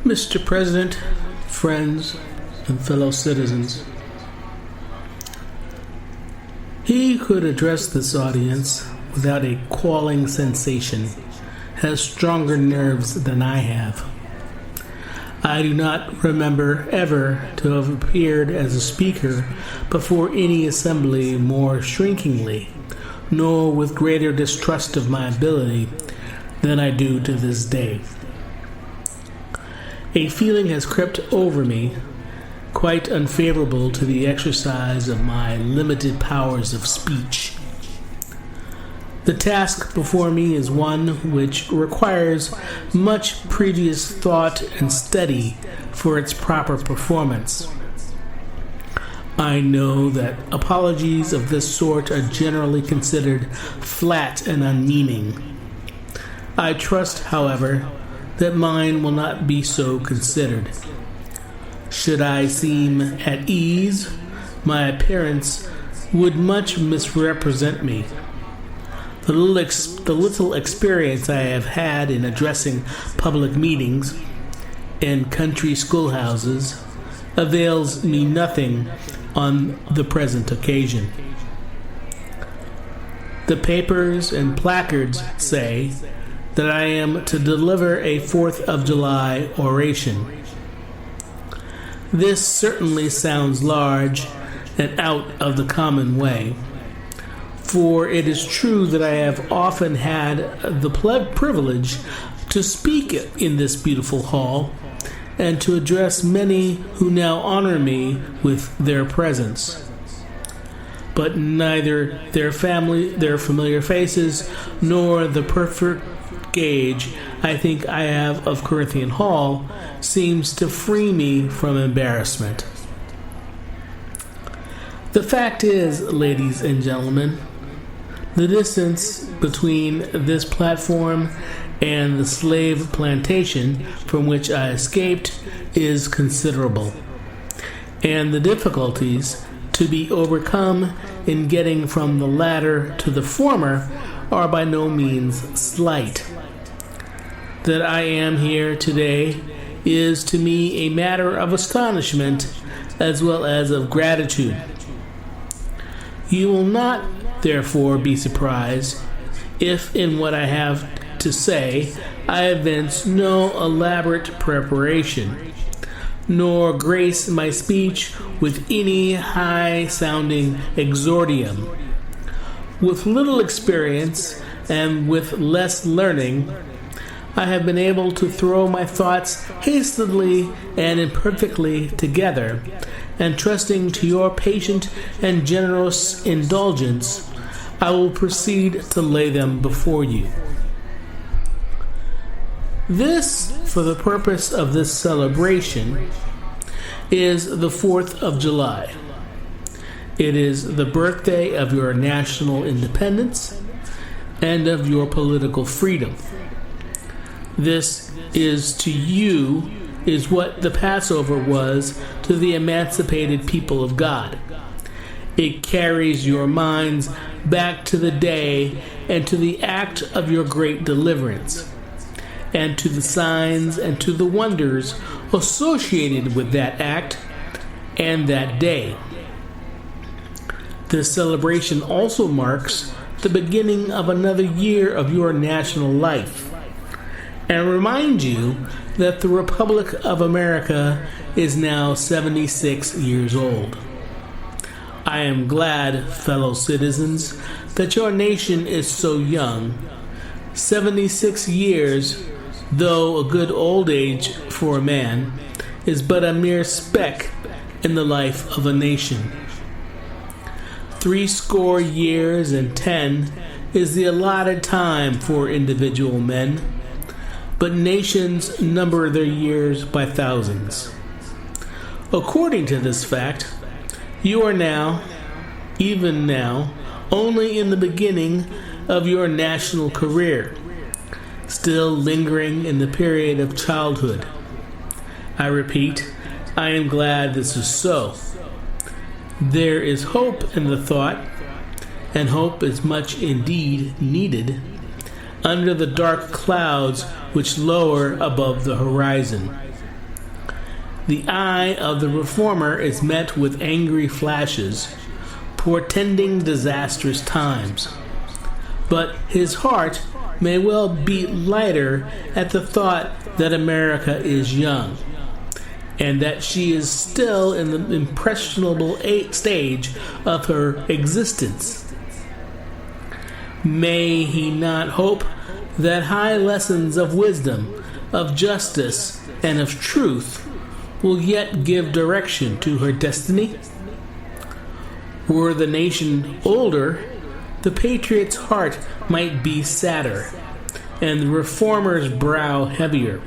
Mr. President, friends, and fellow citizens, he who could address this audience without a galling sensation has stronger nerves than I have. I do not remember ever to have appeared as a speaker before any assembly more shrinkingly, nor with greater distrust of my ability than I do to this day. A feeling has crept over me, quite unfavorable to the exercise of my limited powers of speech. The task before me is one which requires much previous thought and study for its proper performance. I know that apologies of this sort are generally considered flat and unmeaning. I trust, however, that mine will not be so considered. Should I seem at ease, my appearance would much misrepresent me. The little experience I have had in addressing public meetings and country schoolhouses avails me nothing on the present occasion. The papers and placards say that I am to deliver a 4th of July oration. This certainly sounds large and out of the common way, for it is true that I have often had the privilege to speak in this beautiful hall and to address many who now honor me with their presence. But neither their familiar faces, nor the perfect gauge I think I have of Corinthian Hall seems to free me from embarrassment. The fact is, ladies and gentlemen, the distance between this platform and the slave plantation from which I escaped is considerable, and the difficulties to be overcome in getting from the latter to the former are by no means slight. That I am here today is to me a matter of astonishment as well as of gratitude. You will not, therefore, be surprised if in what I have to say I evince no elaborate preparation, nor grace my speech with any high-sounding exordium. With little experience and with less learning, I have been able to throw my thoughts hastily and imperfectly together, and trusting to your patient and generous indulgence, I will proceed to lay them before you. This, for the purpose of this celebration, is the 4th of July. It is the birthday of your national independence and of your political freedom. This is to you is what the Passover was to the emancipated people of God. It carries your minds back to the day and to the act of your great deliverance, and to the signs and to the wonders associated with that act and that day. This celebration also marks the beginning of another year of your national life, and remind you that the Republic of America is now 76 years old. I am glad, fellow citizens, that your nation is so young. 76 years, though a good old age for a man, is but a mere speck in the life of a nation. 70 years and 10 is the allotted time for individual men, but nations number their years by thousands. According to this fact, you are now, even now, only in the beginning of your national career, still lingering in the period of childhood. I repeat, I am glad this is so. There is hope in the thought, and hope is much indeed needed, under the dark clouds which lower above the horizon. The eye of the reformer is met with angry flashes, portending disastrous times. But his heart may well beat lighter at the thought that America is young, and that she is still in the impressionable stage of her existence. May he not hope that high lessons of wisdom, of justice, and of truth will yet give direction to her destiny? Were the nation older, the patriot's heart might be sadder, and the reformer's brow heavier.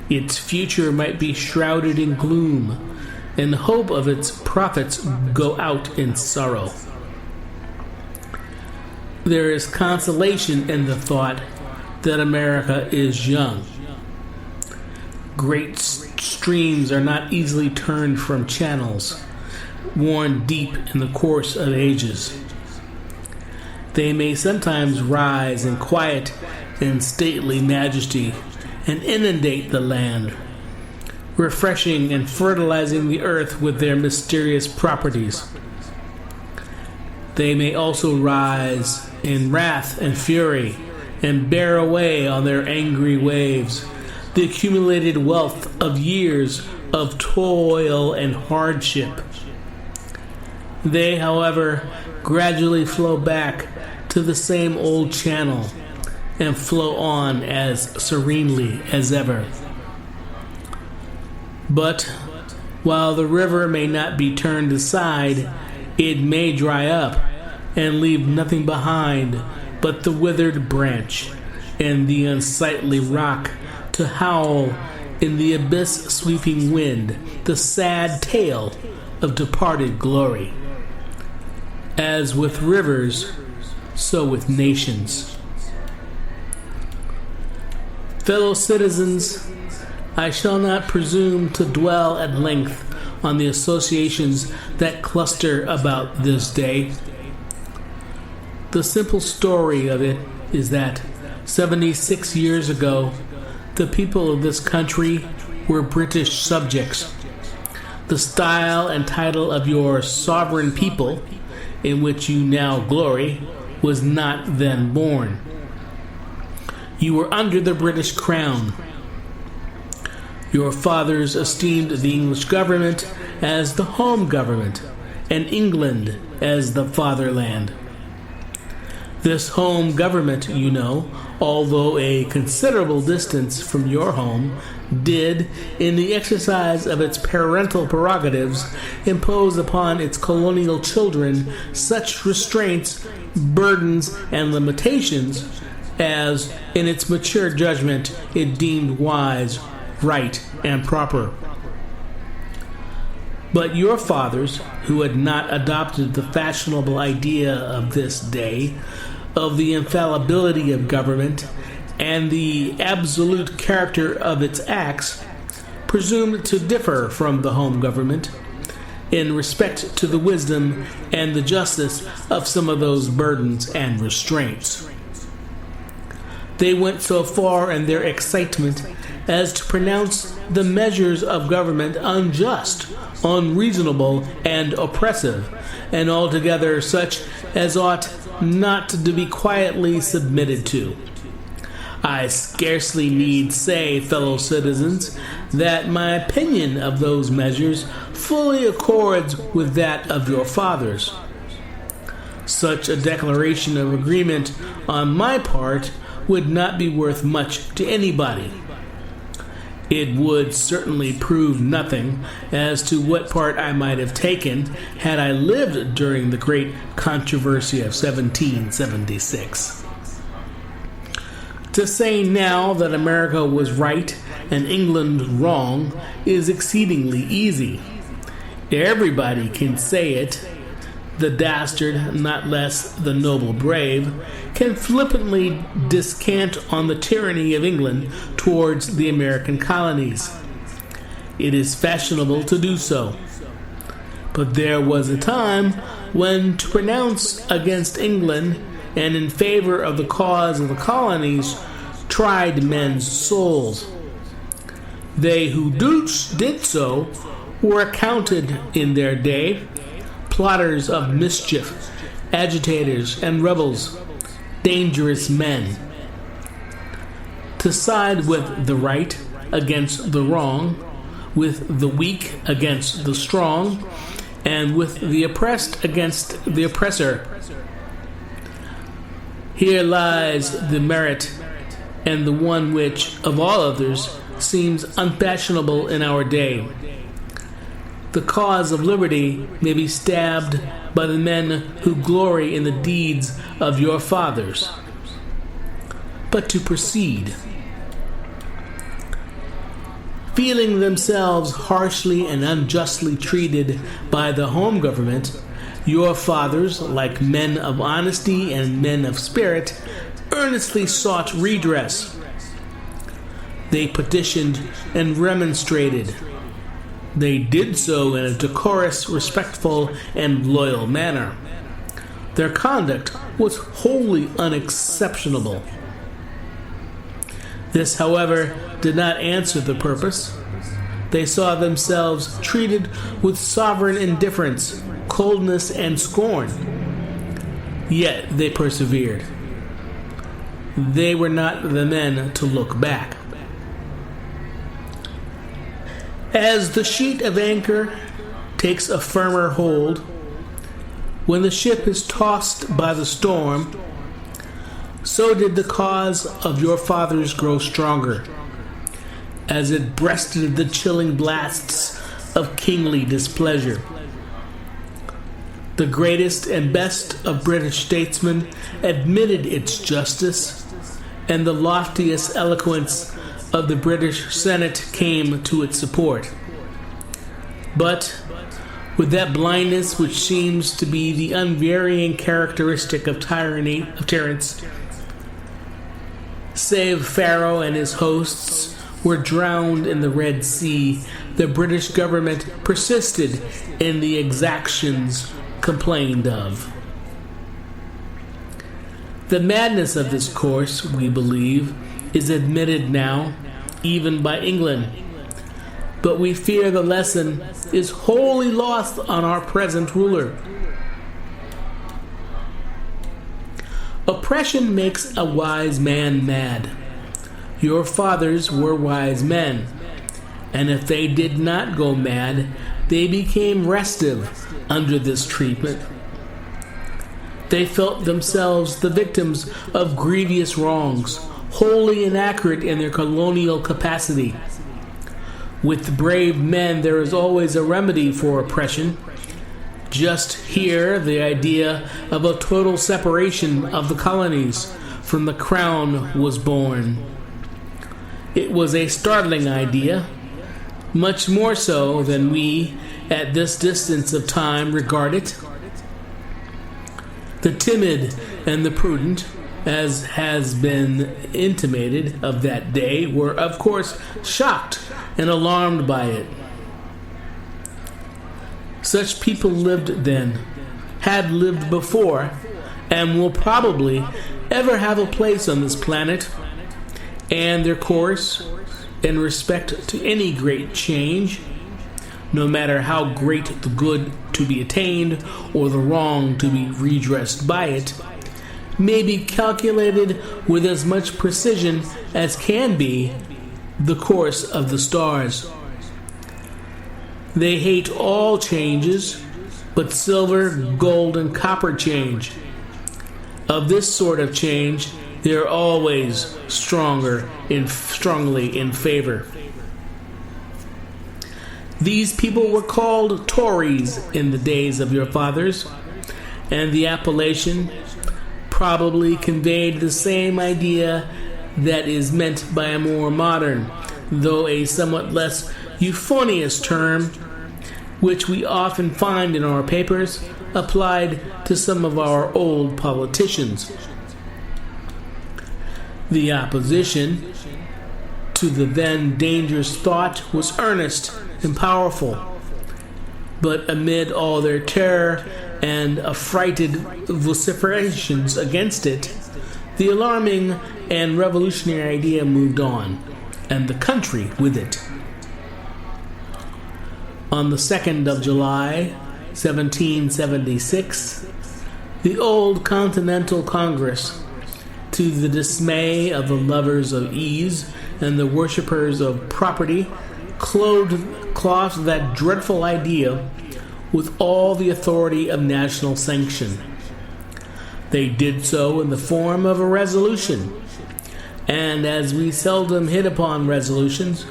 Its future might be shrouded in gloom, and the hope of its prophets go out in sorrow. There is consolation in the thought that America is young. Great streams are not easily turned from channels worn deep in the course of ages. They may sometimes rise in quiet and stately majesty and inundate the land, refreshing and fertilizing the earth with their mysterious properties. They may also rise in wrath and fury and bear away on their angry waves the accumulated wealth of years of toil and hardship. They, however, gradually flow back to the same old channel and flow on as serenely as ever. But while the river may not be turned aside, it may dry up and leave nothing behind but the withered branch and the unsightly rock to howl in the abyss-sweeping wind the sad tale of departed glory. As with rivers, so with nations. Fellow citizens, I shall not presume to dwell at length on the associations that cluster about this day. The simple story of it is that 76 years ago, the people of this country were British subjects. The style and title of your sovereign people, in which you now glory, was not then born. You were under the British crown. Your fathers esteemed the English government as the home government, and England as the fatherland. This home government, you know, although a considerable distance from your home, did, in the exercise of its parental prerogatives, impose upon its colonial children such restraints, burdens, and limitations as, in its mature judgment, it deemed wise, right, and proper. But your fathers, who had not adopted the fashionable idea of this day, of the infallibility of government, and the absolute character of its acts, presumed to differ from the home government in respect to the wisdom and the justice of some of those burdens and restraints. They went so far in their excitement as to pronounce the measures of government unjust, unreasonable, and oppressive, and altogether such as ought not to be quietly submitted to. I scarcely need say, fellow citizens, that my opinion of those measures fully accords with that of your fathers. Such a declaration of agreement on my part would not be worth much to anybody. It would certainly prove nothing as to what part I might have taken had I lived during the great controversy of 1776. To say now that America was right and England wrong is exceedingly easy. Everybody can say it. The dastard, not less the noble brave, can flippantly descant on the tyranny of England towards the American colonies. It is fashionable to do so. But there was a time when to pronounce against England and in favor of the cause of the colonies tried men's souls. They who did so were accounted in their day plotters of mischief, agitators and rebels, dangerous men. To side with the right against the wrong, with the weak against the strong, and with the oppressed against the oppressor. Here lies the merit, and the one which, of all others, seems unfashionable in our day. The cause of liberty may be stabbed by the men who glory in the deeds of your fathers. But to proceed. Feeling themselves harshly and unjustly treated by the home government, your fathers, like men of honesty and men of spirit, earnestly sought redress. They petitioned and remonstrated. They did so in a decorous, respectful, and loyal manner. Their conduct was wholly unexceptionable. This, however, did not answer the purpose. They saw themselves treated with sovereign indifference, coldness, and scorn. Yet they persevered. They were not the men to look back. As the sheet of anchor takes a firmer hold, when the ship is tossed by the storm, so did the cause of your fathers grow stronger, as it breasted the chilling blasts of kingly displeasure. The greatest and best of British statesmen admitted its justice, and the loftiest eloquence of the British Senate came to its support. But with that blindness which seems to be the unvarying characteristic of tyrants, save Pharaoh and his hosts were drowned in the Red Sea, the British government persisted in the exactions complained of. The madness of this course, we believe, is admitted now, even by England, but we fear the lesson is wholly lost on our present ruler. Oppression makes a wise man mad. Your fathers were wise men, and if they did not go mad, they became restive under this treatment. They felt themselves the victims of grievous wrongs, wholly inaccurate in their colonial capacity. With brave men, there is always a remedy for oppression. Just here, the idea of a total separation of the colonies from the crown was born. It was a startling idea, much more so than we, at this distance of time, regard it. The timid and the prudent, as has been intimated of that day, were of course shocked and alarmed by it. Such people lived then, had lived before, and will probably ever have a place on this planet, and their course, in respect to any great change, no matter how great the good to be attained or the wrong to be redressed by it, may be calculated with as much precision as can be the course of the stars. They hate all changes but silver, gold, and copper change. Of this sort of change, they are always strongly in favor. These people were called Tories in the days of your fathers, and the appellation probably conveyed the same idea that is meant by a more modern, though a somewhat less euphonious term, which we often find in our papers, applied to some of our old politicians. The opposition to the then dangerous thought was earnest and powerful, but amid all their terror and affrighted vociferations against it, the alarming and revolutionary idea moved on, and the country with it. On the 2nd of July, 1776, the old Continental Congress, to the dismay of the lovers of ease and the worshippers of property, clothed that dreadful idea with all the authority of national sanction. They did so in the form of a resolution, and as we seldom hit upon resolutions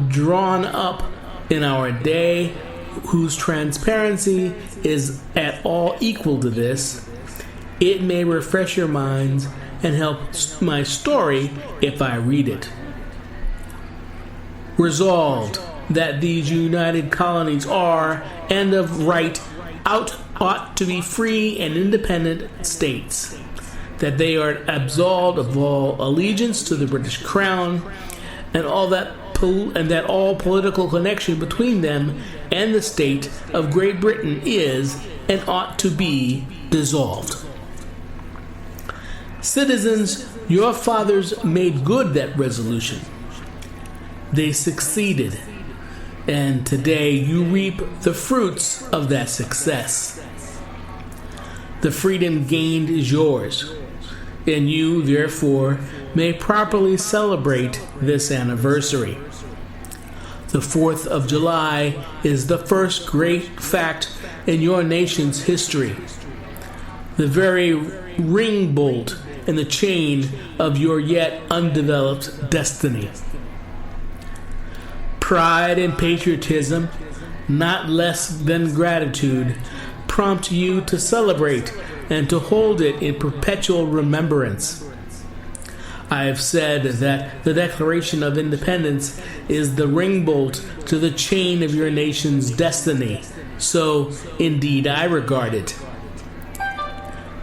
drawn up in our day whose transparency is at all equal to this, it may refresh your minds and help my story if I read it. Resolved that these united colonies are, and of right, ought to be free and independent states, that they are absolved of all allegiance to the British Crown, and that all political connection between them and the state of Great Britain is and ought to be dissolved. Citizens, your fathers made good that resolution. They succeeded, and today you reap the fruits of that success. The freedom gained is yours, and you, therefore, may properly celebrate this anniversary. The 4th of July is the first great fact in your nation's history, the very ring bolt in the chain of your yet undeveloped destiny. Pride and patriotism, not less than gratitude, prompt you to celebrate and to hold it in perpetual remembrance. I have said that the Declaration of Independence is the ring bolt to the chain of your nation's destiny. So, indeed, I regard it.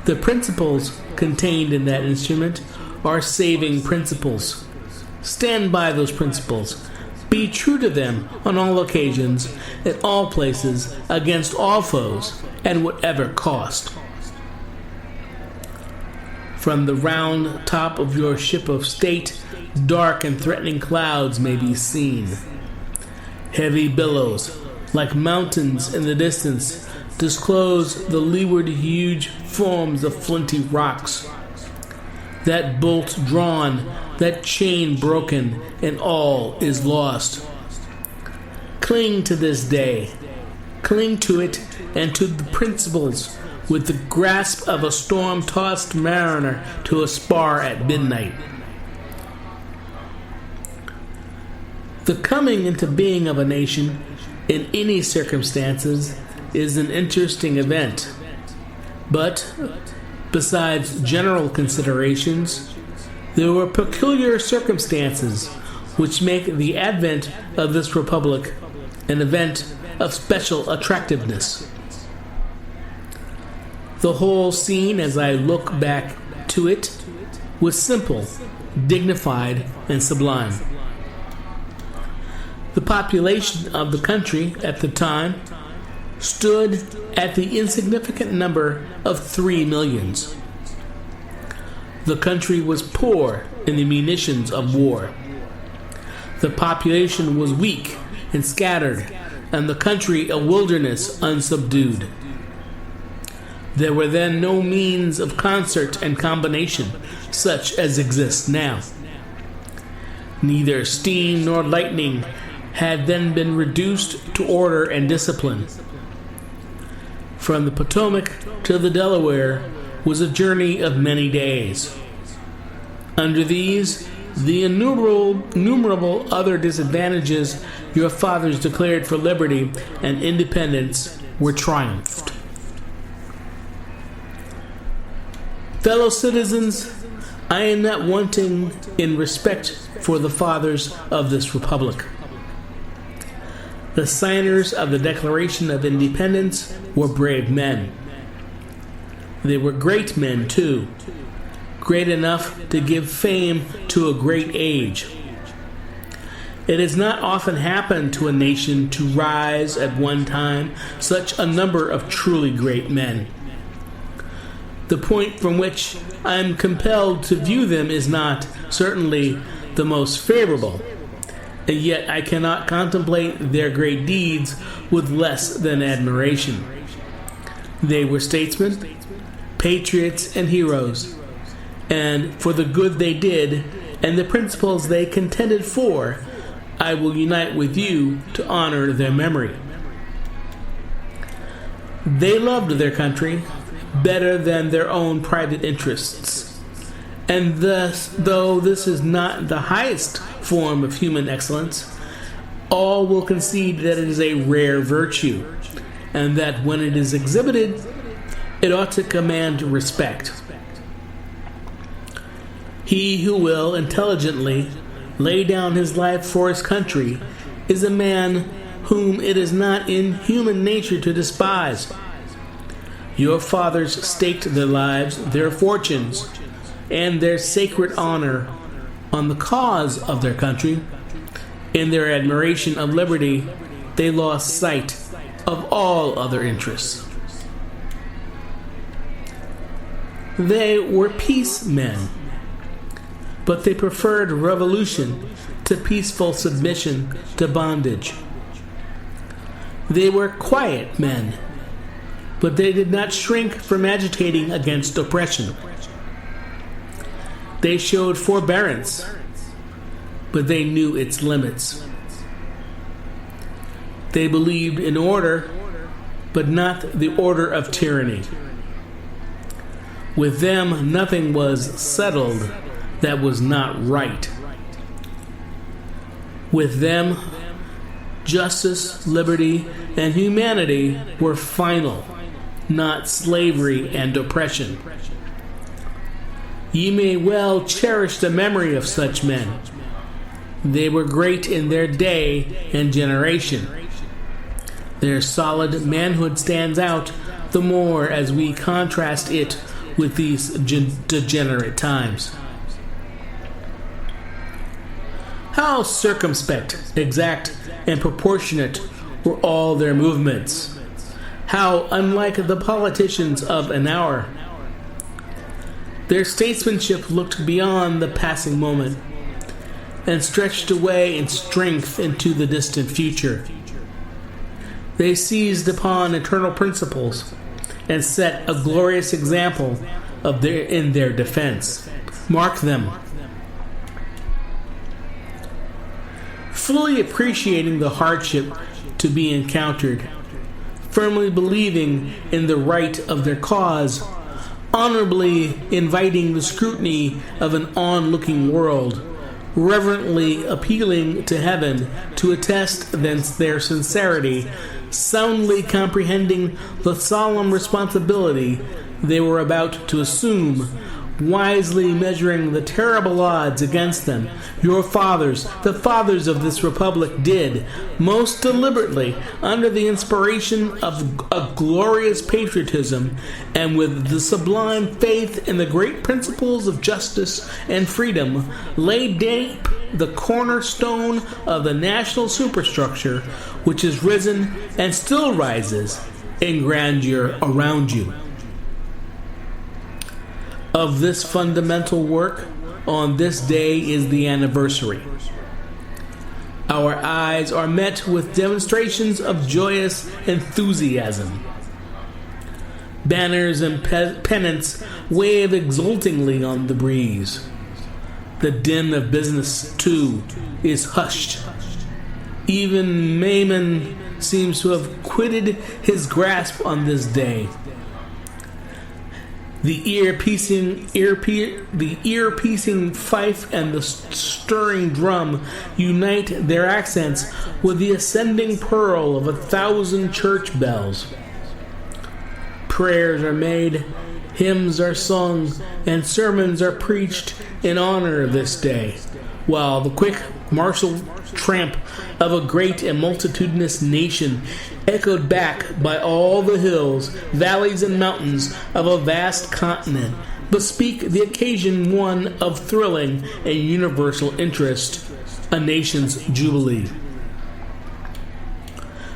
The principles contained in that instrument are saving principles. Stand by those principles. Be true to them on all occasions, in all places, against all foes, at whatever cost. From the round top of your ship of state, dark and threatening clouds may be seen. Heavy billows, like mountains in the distance, disclose the leeward huge forms of flinty rocks. That bolt drawn, that chain broken, and all is lost. Cling to this day. Cling to it and to the principles with the grasp of a storm-tossed mariner to a spar at midnight. The coming into being of a nation in any circumstances is an interesting event, but besides general considerations, there were peculiar circumstances which make the advent of this republic an event of special attractiveness. The whole scene, as I look back to it, was simple, dignified, and sublime. The population of the country at the time stood at the insignificant number of 3 millions. The country was poor in the munitions of war. The population was weak and scattered, and the country a wilderness unsubdued. There were then no means of concert and combination such as exist now. Neither steam nor lightning had then been reduced to order and discipline. From the Potomac to the Delaware was a journey of many days. Under these, the innumerable other disadvantages your fathers declared for liberty and independence were triumphed. Fellow citizens, I am not wanting in respect for the fathers of this republic. The signers of the Declaration of Independence were brave men. They were great men, too, great enough to give fame to a great age. It has not often happened to a nation to rise at one time such a number of truly great men. The point from which I am compelled to view them is not, certainly, the most favorable. and yet I cannot contemplate their great deeds with less than admiration. They were statesmen, patriots, and heroes, and for the good they did and the principles they contended for, I will unite with you to honor their memory. They loved their country better than their own private interests, and thus, though this is not the highest form of human excellence, all will concede that it is a rare virtue, and that when it is exhibited, it ought to command respect. He who will intelligently lay down his life for his country is a man whom it is not in human nature to despise. Your fathers staked their lives, their fortunes, and their sacred honor on the cause of their country. In their admiration of liberty, they lost sight of all other interests. They were peace men, but they preferred revolution to peaceful submission to bondage. They were quiet men, but they did not shrink from agitating against oppression. They showed forbearance, but they knew its limits. They believed in order, but not the order of tyranny. With them, nothing was settled that was not right. With them, justice, liberty, and humanity were final, not slavery and oppression. Ye may well cherish the memory of such men. They were great in their day and generation. Their solid manhood stands out the more as we contrast it with these degenerate times. How circumspect, exact, and proportionate were all their movements. How unlike the politicians of an hour. Their statesmanship looked beyond the passing moment and stretched away in strength into the distant future. They seized upon eternal principles and set a glorious example in their defense. Mark them. Fully appreciating the hardship to be encountered, firmly believing in the right of their cause, honorably inviting the scrutiny of an onlooking world, reverently appealing to heaven to attest thence their sincerity, soundly comprehending the solemn responsibility they were about to assume, wisely measuring the terrible odds against them, your fathers, the fathers of this republic, did, most deliberately, under the inspiration of a glorious patriotism, and with the sublime faith in the great principles of justice and freedom, lay deep the cornerstone of the national superstructure, which has risen and still rises in grandeur around you. Of this fundamental work, on this day is the anniversary. Our eyes are met with demonstrations of joyous enthusiasm. Banners and pennants wave exultingly on the breeze. The din of business, too, is hushed. Even Mammon seems to have quitted his grasp on this day. The ear-piercing fife and the stirring drum unite their accents with the ascending pearl of 1,000 church bells. Prayers are made, hymns are sung, and sermons are preached in honor of this day, while the quick martial tramp of a great and multitudinous nation, echoed back by all the hills, valleys, and mountains of a vast continent, bespeak the occasion one of thrilling and universal interest, a nation's jubilee.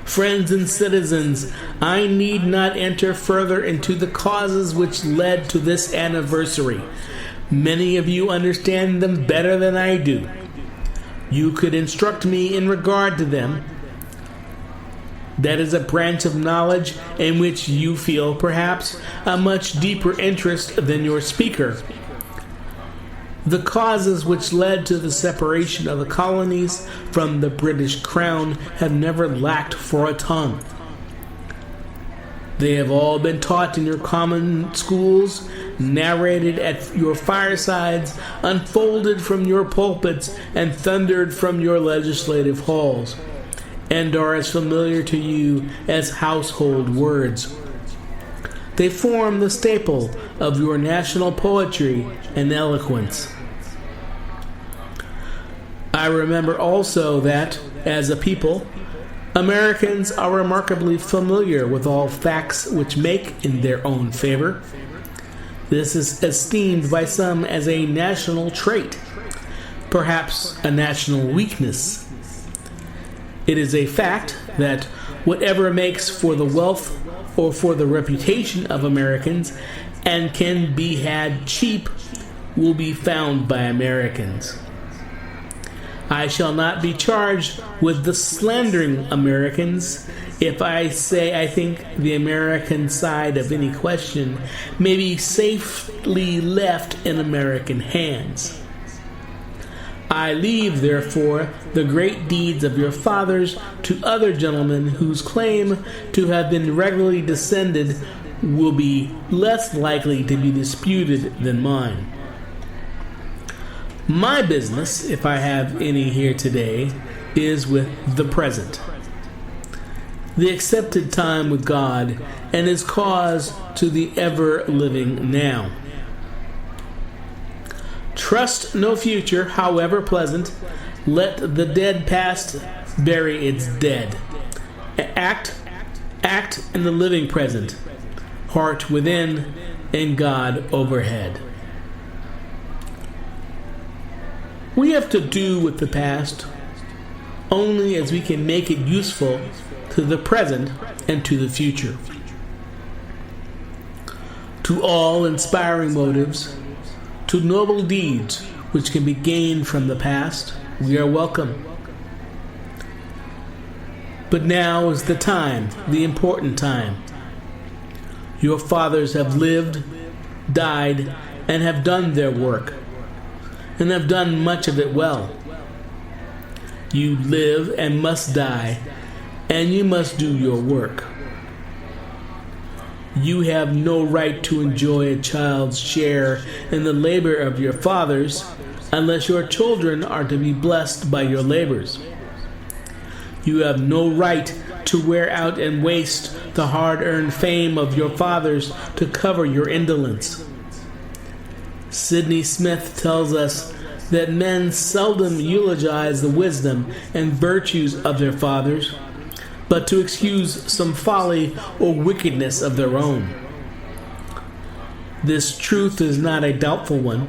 Friends and citizens, I need not enter further into the causes which led to this anniversary. Many of you understand them better than I do. you could instruct me in regard to them. That is a branch of knowledge in which you feel, perhaps, a much deeper interest than your speaker. The causes which led to the separation of the colonies from the British Crown have never lacked for a tongue. They have all been taught in your common schools, narrated at your firesides, unfolded from your pulpits, and thundered from your legislative halls, and are as familiar to you as household words. They form the staple of your national poetry and eloquence. I remember also that, as a people, Americans are remarkably familiar with all facts which make in their own favor. This is esteemed by some as a national trait, perhaps a national weakness. It is a fact that whatever makes for the wealth or for the reputation of Americans and can be had cheap will be found by Americans. I shall not be charged with the slandering Americans if I say I think the American side of any question may be safely left in American hands. I leave, therefore, the great deeds of your fathers to other gentlemen whose claim to have been regularly descended will be less likely to be disputed than mine. My business, if I have any here today, is with the present, the accepted time with God, and His cause to the ever-living now. Trust no future, however pleasant. Let the dead past bury its dead. Act in the living present, heart within, and God overhead. We have to do with the past only as we can make it useful to the present and to the future. To all inspiring motives, to noble deeds which can be gained from the past, we are welcome. But now is the time, the important time. Your fathers have lived, died, and have done their work, and have done much of it well. You live and must die, and you must do your work. You have no right to enjoy a child's share in the labor of your fathers unless your children are to be blessed by your labors. You have no right to wear out and waste the hard-earned fame of your fathers to cover your indolence. Sidney Smith tells us that men seldom eulogize the wisdom and virtues of their fathers, but to excuse some folly or wickedness of their own. This truth is not a doubtful one.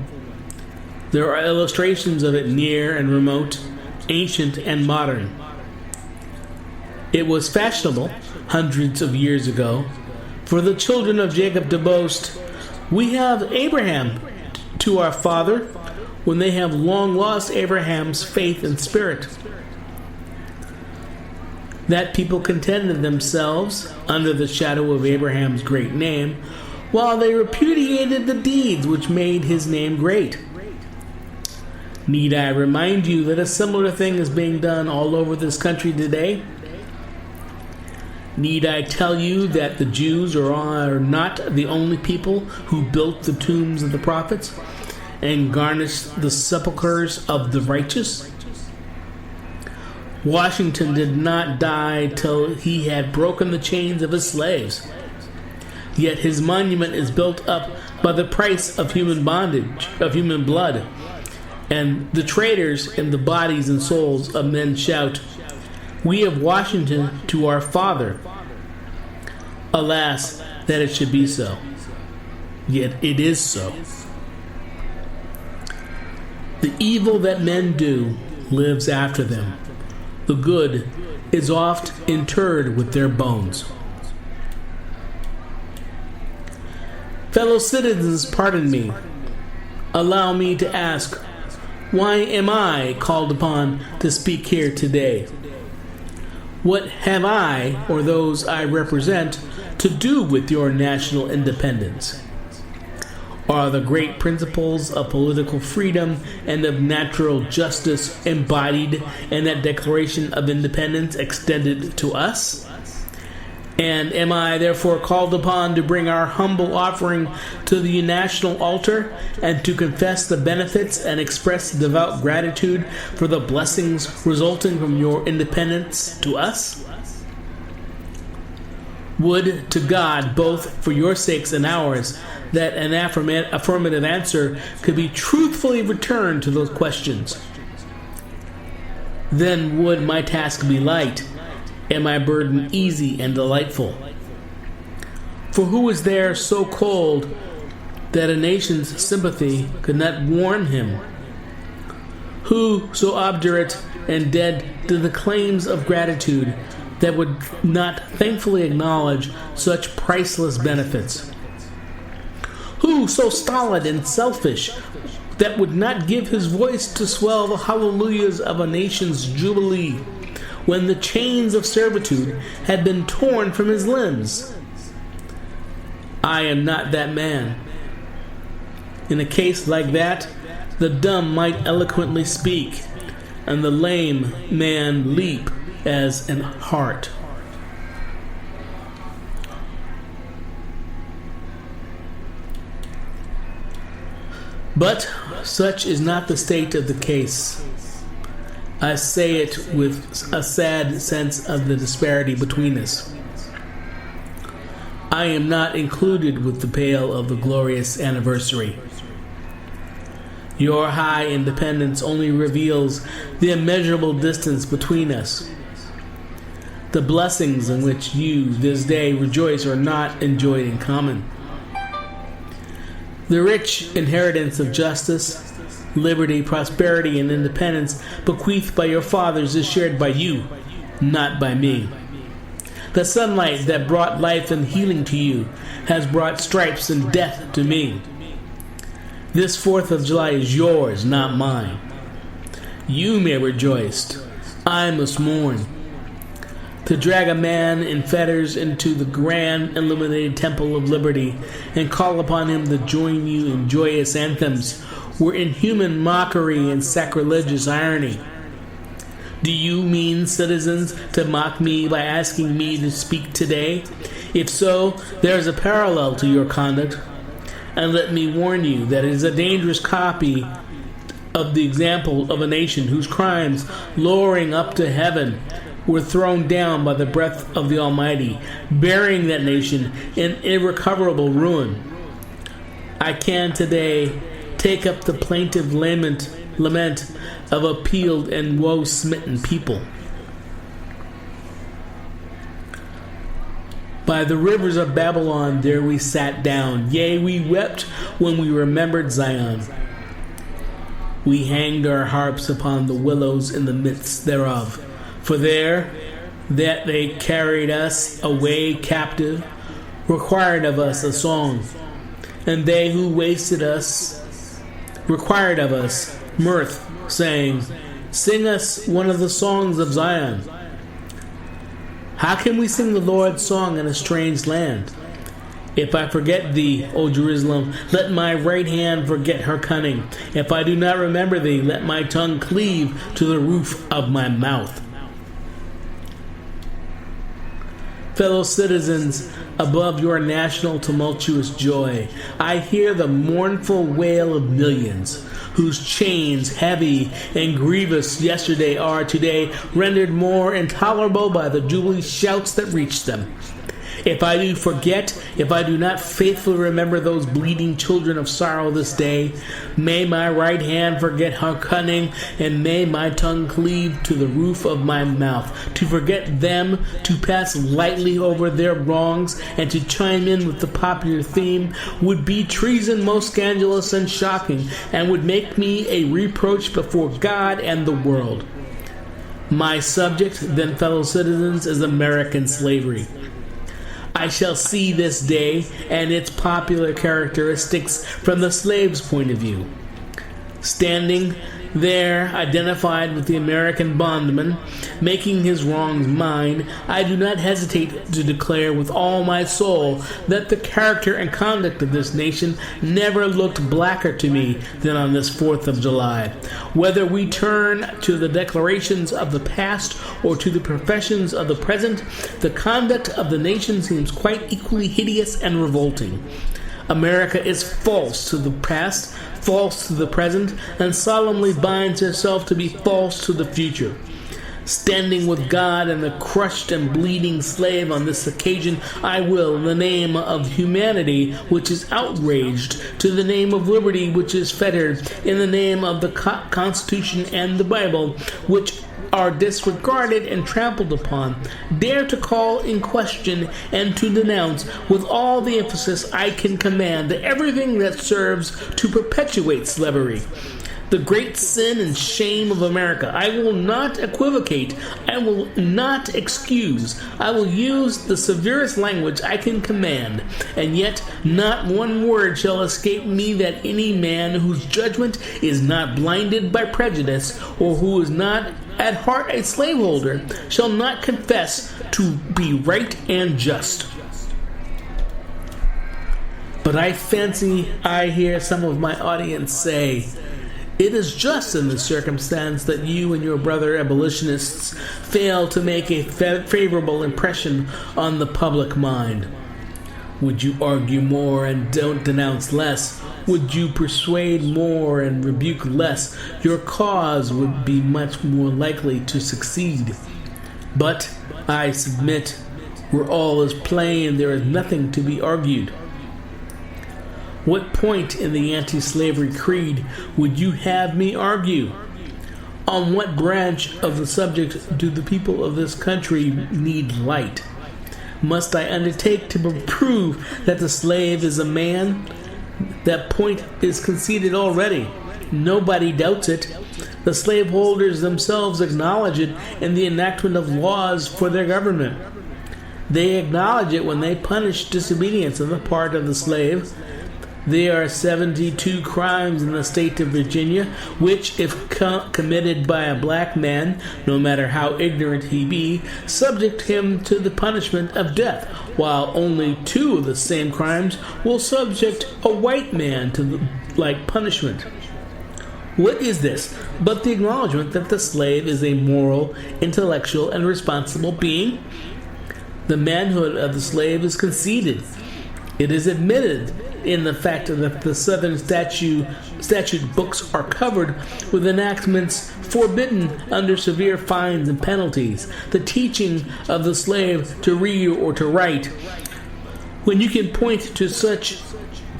There are illustrations of it near and remote, ancient and modern. It was fashionable, hundreds of years ago, for the children of Jacob to boast, "We have Abraham to our father," when they have long lost Abraham's faith and spirit. That people contented themselves under the shadow of Abraham's great name, while they repudiated the deeds which made his name great. Need I remind you that a similar thing is being done all over this country today? Need I tell you that the Jews are not the only people who built the tombs of the prophets and garnished the sepulchres of the righteous? Washington did not die till he had broken the chains of his slaves. Yet his monument is built up by the price of human bondage, of human blood. And the traitors in the bodies and souls of men shout, "We have Washington to our father." Alas, that it should be so. Yet it is so. The evil that men do lives after them. The good is oft interred with their bones. Fellow citizens, pardon me. Allow me to ask, Why am I called upon to speak here today? What have I, or those I represent, to do with your national independence? Are the great principles of political freedom and of natural justice embodied in that Declaration of Independence extended to us? And am I therefore called upon to bring our humble offering to the national altar and to confess the benefits and express devout gratitude for the blessings resulting from your independence to us? Would to God, both for your sakes and ours, that an affirmative answer could be truthfully returned to those questions. Then would my task be light, and my burden easy and delightful. For who is there so cold that a nation's sympathy could not warm him? Who so obdurate and dead to the claims of gratitude that would not thankfully acknowledge such priceless benefits? Who so stolid and selfish that would not give his voice to swell the hallelujahs of a nation's jubilee, when the chains of servitude had been torn from his limbs? I am not that man. In a case like that, the dumb might eloquently speak, and the lame man leap as an hart. But such is not the state of the case. I say it with a sad sense of the disparity between us. I am not included with the pale of the glorious anniversary. Your high independence only reveals the immeasurable distance between us. The blessings in which you this day rejoice are not enjoyed in common. The rich inheritance of justice, liberty, prosperity, and independence bequeathed by your fathers is shared by you, not by me. The sunlight that brought life and healing to you has brought stripes and death to me. This 4th of July is yours, not mine. You may rejoice. I must mourn. To drag a man in fetters into the grand illuminated temple of liberty and call upon him to join you in joyous anthems were inhuman mockery and sacrilegious irony. Do you mean, citizens, to mock me by asking me to speak today? If so, there is a parallel to your conduct, and let me warn you that it is a dangerous copy of the example of a nation whose crimes, lowering up to heaven, were thrown down by the breath of the Almighty, burying that nation in irrecoverable ruin. I can today take up the plaintive lament of a peeled and woe-smitten people. By the rivers of Babylon there we sat down, yea, we wept when we remembered Zion. We hanged our harps upon the willows in the midst thereof, for there that they carried us away captive required of us a song, and they who wasted us required of us mirth, saying, Sing us one of the songs of Zion. How can we sing the Lord's song in a strange land? If I forget thee, O Jerusalem, let my right hand forget her cunning. If I do not remember thee, let my tongue cleave to the roof of my mouth. Fellow citizens, above your national tumultuous joy, I hear the mournful wail of millions, whose chains, heavy and grievous yesterday, are today rendered more intolerable by the jubilee shouts that reach them. If I do forget, if I do not faithfully remember those bleeding children of sorrow this day, may my right hand forget her cunning, and may my tongue cleave to the roof of my mouth. To forget them, to pass lightly over their wrongs, and to chime in with the popular theme, would be treason most scandalous and shocking, and would make me a reproach before God and the world. My subject, then, fellow citizens, is American slavery. I shall see this day and its popular characteristics from the slave's point of view. Standing there identified with the American bondman, making his wrongs mine, I do not hesitate to declare with all my soul that the character and conduct of this nation never looked blacker to me than on this 4th of July. Whether we turn to the declarations of the past or to the professions of the present, the conduct of the nation seems quite equally hideous and revolting. America is false to the past, false to the present, and solemnly binds herself to be false to the future. Standing with God and the crushed and bleeding slave on this occasion, I will, in the name of humanity, which is outraged, to the name of liberty, which is fettered, in the name of the Constitution and the Bible, which are disregarded and trampled upon, dare to call in question and to denounce with all the emphasis I can command everything that serves to perpetuate slavery, the great sin and shame of America. I will not equivocate. I will not excuse. I will use the severest language I can command, and yet not one word shall escape me that any man whose judgment is not blinded by prejudice, or who is not at heart a slaveholder, shall not confess to be right and just. But I fancy I hear some of my audience say, it is just in this circumstance that you and your brother abolitionists fail to make a favorable impression on the public mind. Would you argue more and don't denounce less? Would you persuade more and rebuke less? Your cause would be much more likely to succeed. But, I submit, where all is plain, there is nothing to be argued. What point in the anti-slavery creed would you have me argue? On what branch of the subject do the people of this country need light? Must I undertake to prove that the slave is a man? That point is conceded already. Nobody doubts it. The slaveholders themselves acknowledge it in the enactment of laws for their government. They acknowledge it when they punish disobedience on the part of the slave. There are 72 crimes in the state of Virginia, which, if committed by a black man, no matter how ignorant he be, subject him to the punishment of death, while only 2 of the same crimes will subject a white man to the like punishment. What is this but the acknowledgement that the slave is a moral, intellectual, and responsible being? The manhood of the slave is conceded. It is admitted in the fact that the Southern statute books are covered with enactments forbidden under severe fines and penalties, the teaching of the slave to read or to write. When you can point to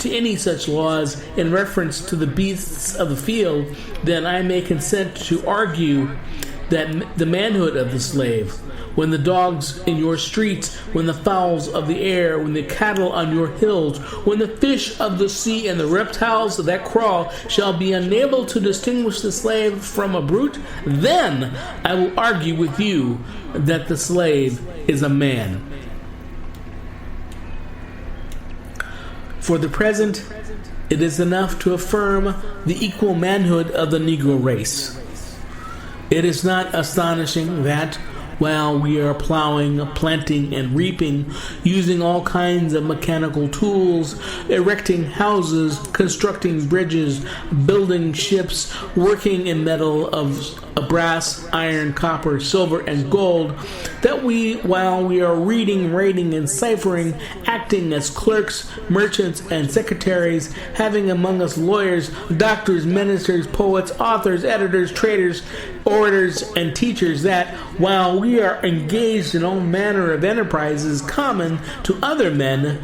any such laws in reference to the beasts of the field, then I may consent to argue that the manhood of the slave, when the dogs in your streets, when the fowls of the air, when the cattle on your hills, when the fish of the sea and the reptiles that crawl shall be unable to distinguish the slave from a brute, then I will argue with you that the slave is a man. For the present, it is enough to affirm the equal manhood of the Negro race. It is not astonishing that, while we are plowing, planting, and reaping, using all kinds of mechanical tools, erecting houses, constructing bridges, building ships, working in metal of brass, iron, copper, silver, and gold, that while we are reading, writing, and ciphering, acting as clerks, merchants, and secretaries, having among us lawyers, doctors, ministers, poets, authors, editors, traders, orators, and teachers, that while we are engaged in all manner of enterprises common to other men,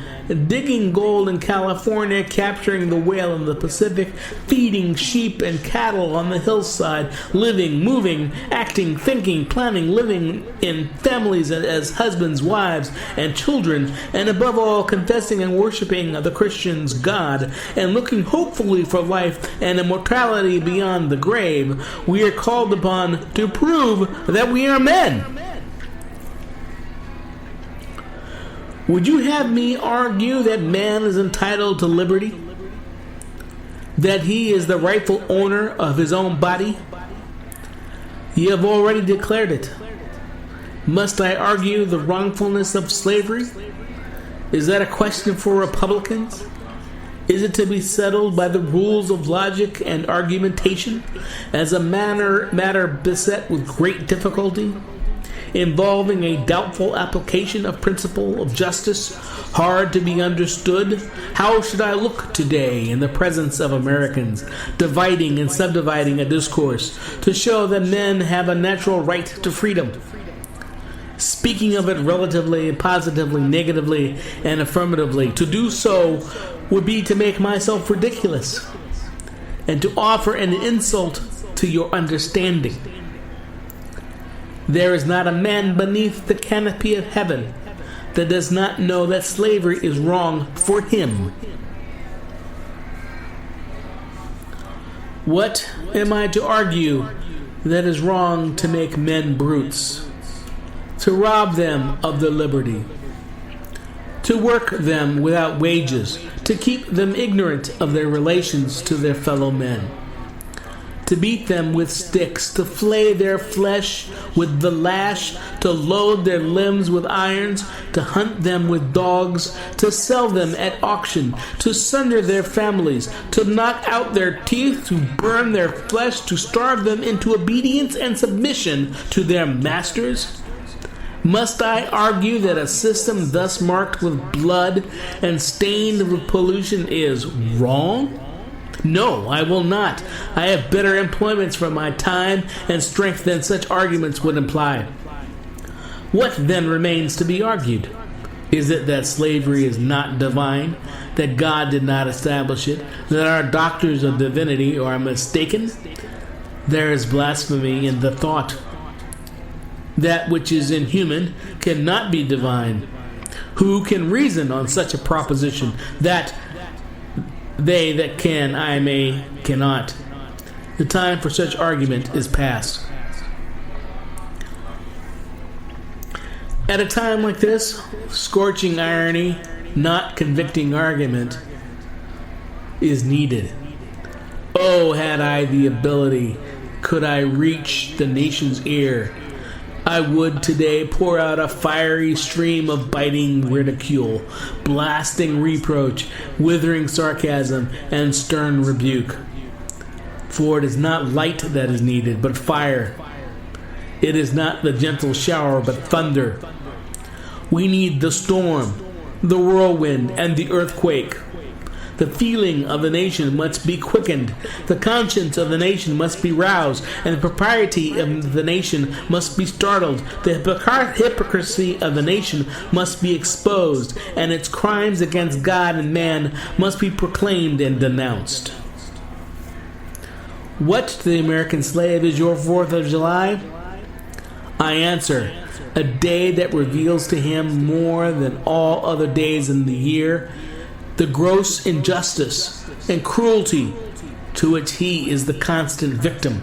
digging gold in California, capturing the whale in the Pacific, feeding sheep and cattle on the hillside, living, moving, acting, thinking, planning, living in families as husbands, wives, and children, and above all confessing and worshiping the Christian's God, and looking hopefully for life and immortality beyond the grave, we are called upon to prove that we are men. Would you have me argue that man is entitled to liberty? that he is the rightful owner of his own body? Ye have already declared it. Must I argue the wrongfulness of slavery? Is that a question for Republicans? Is it to be settled by the rules of logic and argumentation as a matter beset with great difficulty, involving a doubtful application of principle of justice, hard to be understood? How should I look today in the presence of Americans, dividing and subdividing a discourse to show that men have a natural right to freedom? Speaking of it relatively, positively, negatively, and affirmatively, to do so would be to make myself ridiculous and to offer an insult to your understanding. There is not a man beneath the canopy of heaven that does not know that slavery is wrong for him. What am I to argue that is wrong to make men brutes, to rob them of their liberty, to work them without wages, to keep them ignorant of their relations to their fellow men, to beat them with sticks, to flay their flesh with the lash, to load their limbs with irons, to hunt them with dogs, to sell them at auction, to sunder their families, to knock out their teeth, to burn their flesh, to starve them into obedience and submission to their masters? Must I argue that a system thus marked with blood and stained with pollution is wrong? No, I will not. I have better employments for my time and strength than such arguments would imply. What then remains to be argued? Is it that slavery is not divine, that God did not establish it, that our doctors of divinity are mistaken? There is blasphemy in the thought. That which is inhuman cannot be divine. Who can reason on such a proposition, that they that can, I may, cannot? The time for such argument is past. At a time like this, scorching irony, not convicting argument, is needed. Oh, had I the ability, could I reach the nation's ear, I would today pour out a fiery stream of biting ridicule, blasting reproach, withering sarcasm, and stern rebuke. For it is not light that is needed, but fire. It is not the gentle shower, but thunder. We need the storm, the whirlwind, and the earthquake. The feeling of the nation must be quickened. The conscience of the nation must be roused, and the propriety of the nation must be startled. The hypocrisy of the nation must be exposed, and its crimes against God and man must be proclaimed and denounced. What to the American slave is your 4th of July? I answer, a day that reveals to him more than all other days in the year the gross injustice and cruelty to which he is the constant victim.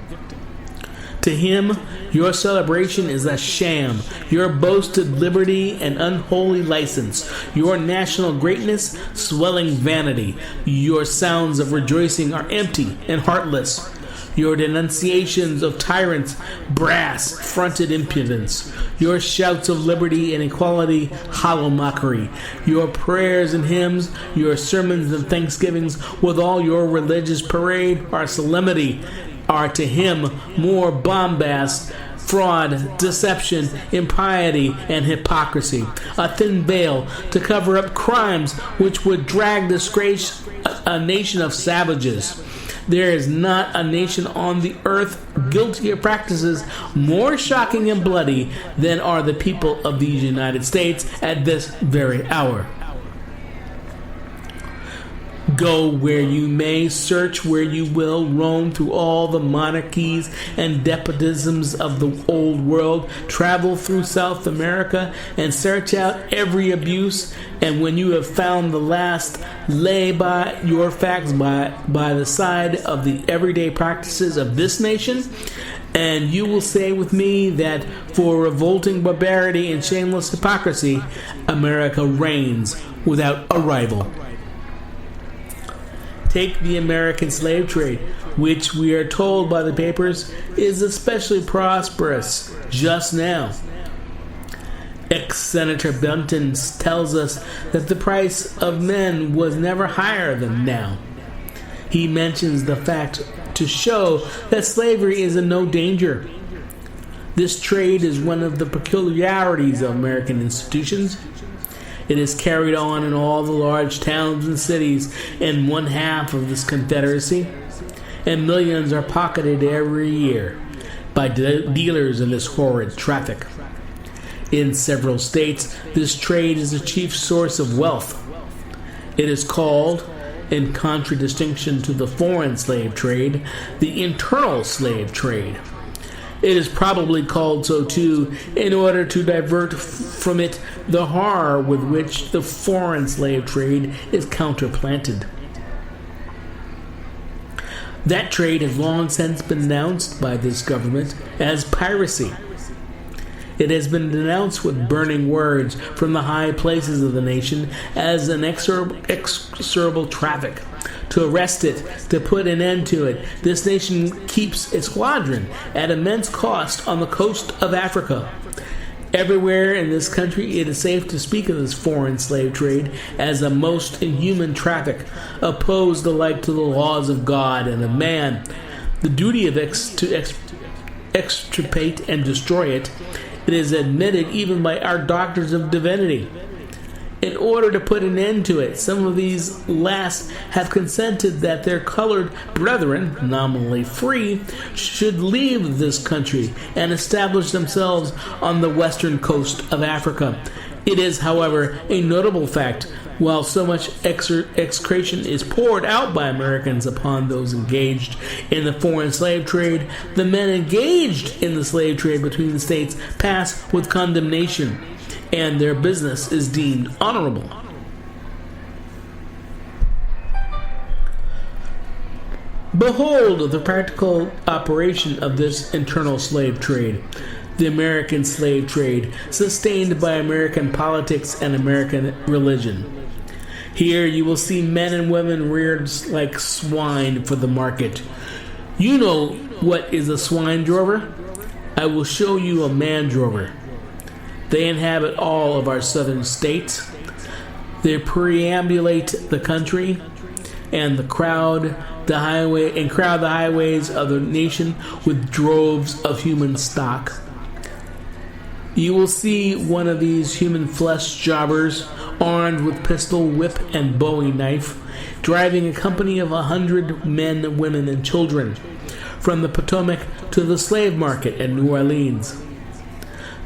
To him, your celebration is a sham, your boasted liberty an unholy license, your national greatness swelling vanity. Your sounds of rejoicing are empty and heartless. Your denunciations of tyrants, brass-fronted impudence. Your shouts of liberty and equality, hollow mockery. Your prayers and hymns, your sermons and thanksgivings, with all your religious parade or solemnity, are to him more bombast, fraud, deception, impiety, and hypocrisy. A thin veil to cover up crimes which would drag disgrace a nation of savages. There is not a nation on the earth guilty of practices more shocking and bloody than are the people of these United States at this very hour. Go where you may, search where you will, roam through all the monarchies and despotisms of the old world, travel through South America and search out every abuse, and when you have found the last, lay by your facts by the side of the everyday practices of this nation, and you will say with me that for revolting barbarity and shameless hypocrisy, America reigns without a rival. Take the American slave trade, which we are told by the papers is especially prosperous just now. Ex-Senator Benton tells us that the price of men was never higher than now. He mentions the fact to show that slavery is in no danger. This trade is one of the peculiarities of American institutions. It is carried on in all the large towns and cities in one half of this confederacy, and millions are pocketed every year by dealers in this horrid traffic. In several states, this trade is the chief source of wealth. It is called, in contradistinction to the foreign slave trade, the internal slave trade. It is probably called so too in order to divert from it the horror with which the foreign slave trade is counterplanted. That trade has long since been denounced by this government as piracy. It has been denounced with burning words from the high places of the nation as an execrable traffic. To arrest it, to put an end to it, this nation keeps its squadron at immense cost on the coast of Africa. Everywhere in this country it is safe to speak of this foreign slave trade as a most inhuman traffic, opposed alike to the laws of God and of man. The duty of to extirpate and destroy it, it is admitted even by our doctors of divinity. In order to put an end to it, some of these last have consented that their colored brethren, nominally free, should leave this country and establish themselves on the western coast of Africa. It is, however, a notable fact, while so much execration is poured out by Americans upon those engaged in the foreign slave trade, the men engaged in the slave trade between the states pass with condemnation, and their business is deemed honorable. Behold the practical operation of this internal slave trade, the American slave trade, sustained by American politics and American religion. Here you will see men and women reared like swine for the market. You know what is a swine drover? I will show you a man drover. They inhabit all of our southern states. They perambulate the country and crowd the highways of the nation with droves of human stock. You will see one of these human flesh jobbers, armed with pistol, whip, and bowie knife, driving a company of 100 men, women, and children from the Potomac to the slave market at New Orleans.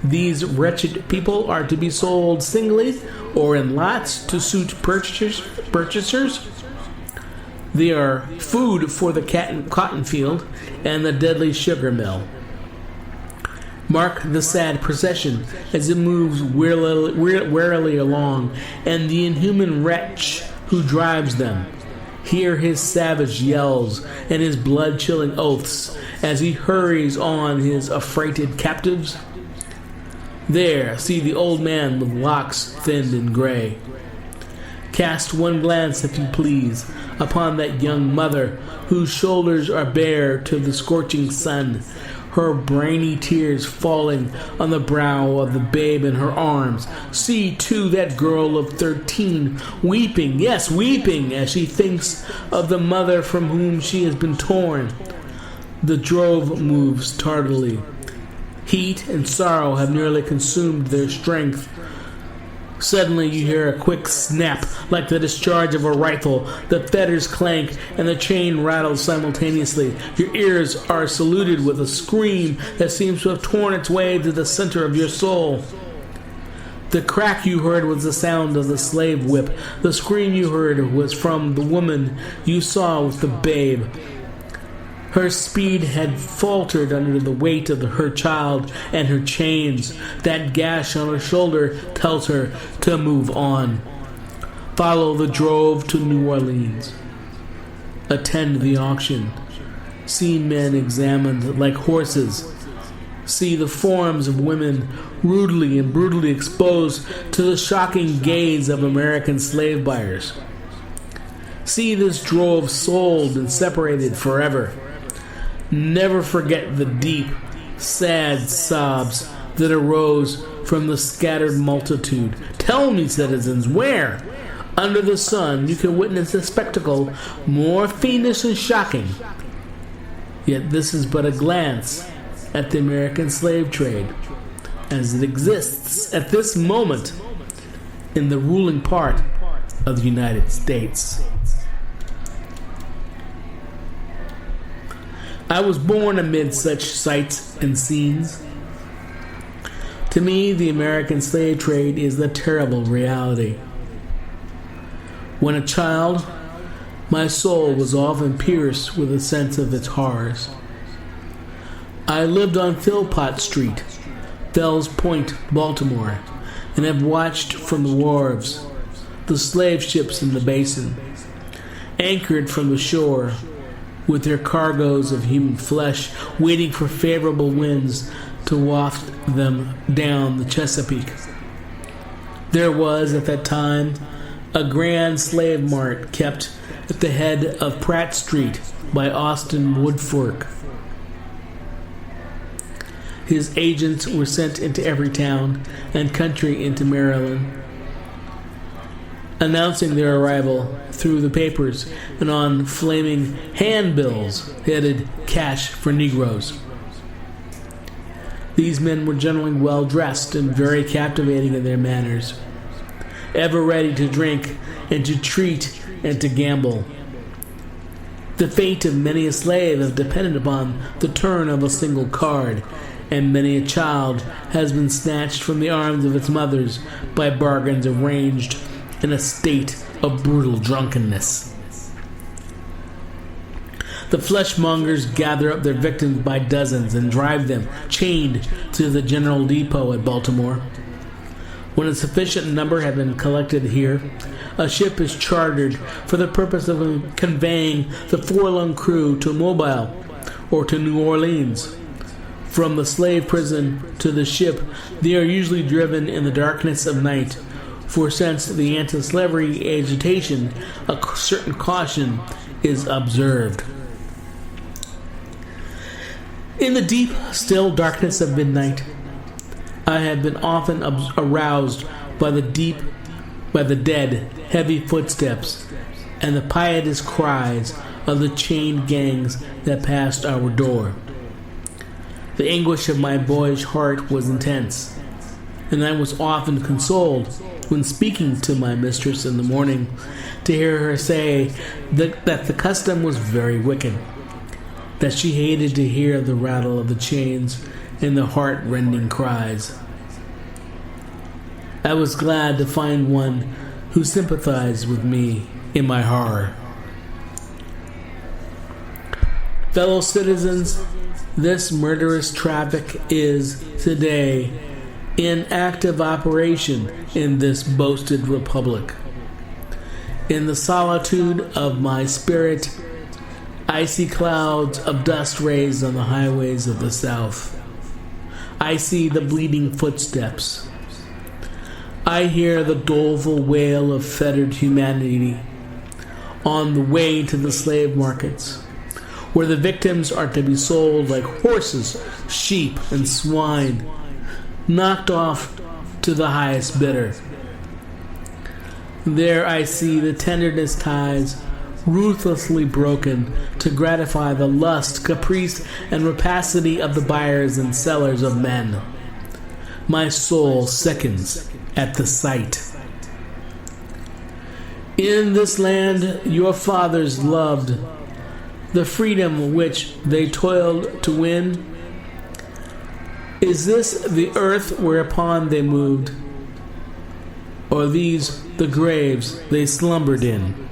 These wretched people are to be sold singly or in lots to suit purchasers. They are food for the cotton field and the deadly sugar mill. Mark the sad procession as it moves wearily along, and the inhuman wretch who drives them. Hear his savage yells and his blood-chilling oaths as he hurries on his affrighted captives. There, see the old man with locks thinned and gray. Cast one glance, if you please, upon that young mother whose shoulders are bare to the scorching sun, her briny tears falling on the brow of the babe in her arms. See, too, that girl of 13 weeping, yes, weeping, as she thinks of the mother from whom she has been torn. The drove moves tardily. Heat and sorrow have nearly consumed their strength. Suddenly you hear a quick snap, like the discharge of a rifle. The fetters clank, and the chain rattles simultaneously. Your ears are saluted with a scream that seems to have torn its way to the center of your soul. The crack you heard was the sound of the slave whip. The scream you heard was from the woman you saw with the babe. Her speed had faltered under the weight of her child and her chains. That gash on her shoulder tells her to move on. Follow the drove to New Orleans. Attend the auction. See men examined like horses. See the forms of women rudely and brutally exposed to the shocking gaze of American slave buyers. See this drove sold and separated forever. Never forget the deep, sad sobs that arose from the scattered multitude. Tell me, citizens, where, under the sun, you can witness a spectacle more fiendish and shocking. Yet this is but a glance at the American slave trade, as it exists at this moment in the ruling part of the United States. I was born amid such sights and scenes. To me, the American slave trade is the terrible reality. When a child, my soul was often pierced with a sense of its horrors. I lived on Philpott Street, Fells Point, Baltimore, and have watched from the wharves the slave ships in the basin, anchored from the shore, with their cargoes of human flesh, waiting for favorable winds to waft them down the Chesapeake. There was, at that time, a grand slave mart kept at the head of Pratt Street by Austin Woodfork. His agents were sent into every town and country into Maryland, announcing their arrival through the papers and on flaming handbills headed "Cash for Negroes." These men were generally well dressed and very captivating in their manners, ever ready to drink and to treat and to gamble. The fate of many a slave has depended upon the turn of a single card, and many a child has been snatched from the arms of its mothers by bargains arranged in a state of brutal drunkenness. The fleshmongers gather up their victims by dozens and drive them, chained, to the General Depot at Baltimore. When a sufficient number have been collected here, a ship is chartered for the purpose of conveying the forlorn crew to Mobile or to New Orleans. From the slave prison to the ship, they are usually driven in the darkness of night, for since the anti-slavery agitation, a certain caution is observed. In the deep, still darkness of midnight, I have been often aroused by the dead, heavy footsteps and the piteous cries of the chained gangs that passed our door. The anguish of my boyish heart was intense, and I was often consoled when speaking to my mistress in the morning to hear her say that the custom was very wicked, that she hated to hear the rattle of the chains and the heart-rending cries. I was glad to find one who sympathized with me in my horror. Fellow citizens, this murderous traffic is today in active operation in this boasted republic. In the solitude of my spirit, I see clouds of dust raised on the highways of the South. I see the bleeding footsteps. I hear the doleful wail of fettered humanity on the way to the slave markets, where the victims are to be sold like horses, sheep, and swine, knocked off to the highest bidder. There I see the tenderness ties ruthlessly broken to gratify the lust, caprice, and rapacity of the buyers and sellers of men. My soul sickens at the sight. In this land your fathers loved, the freedom which they toiled to win. Is this the earth whereupon they moved, or these the graves they slumbered in?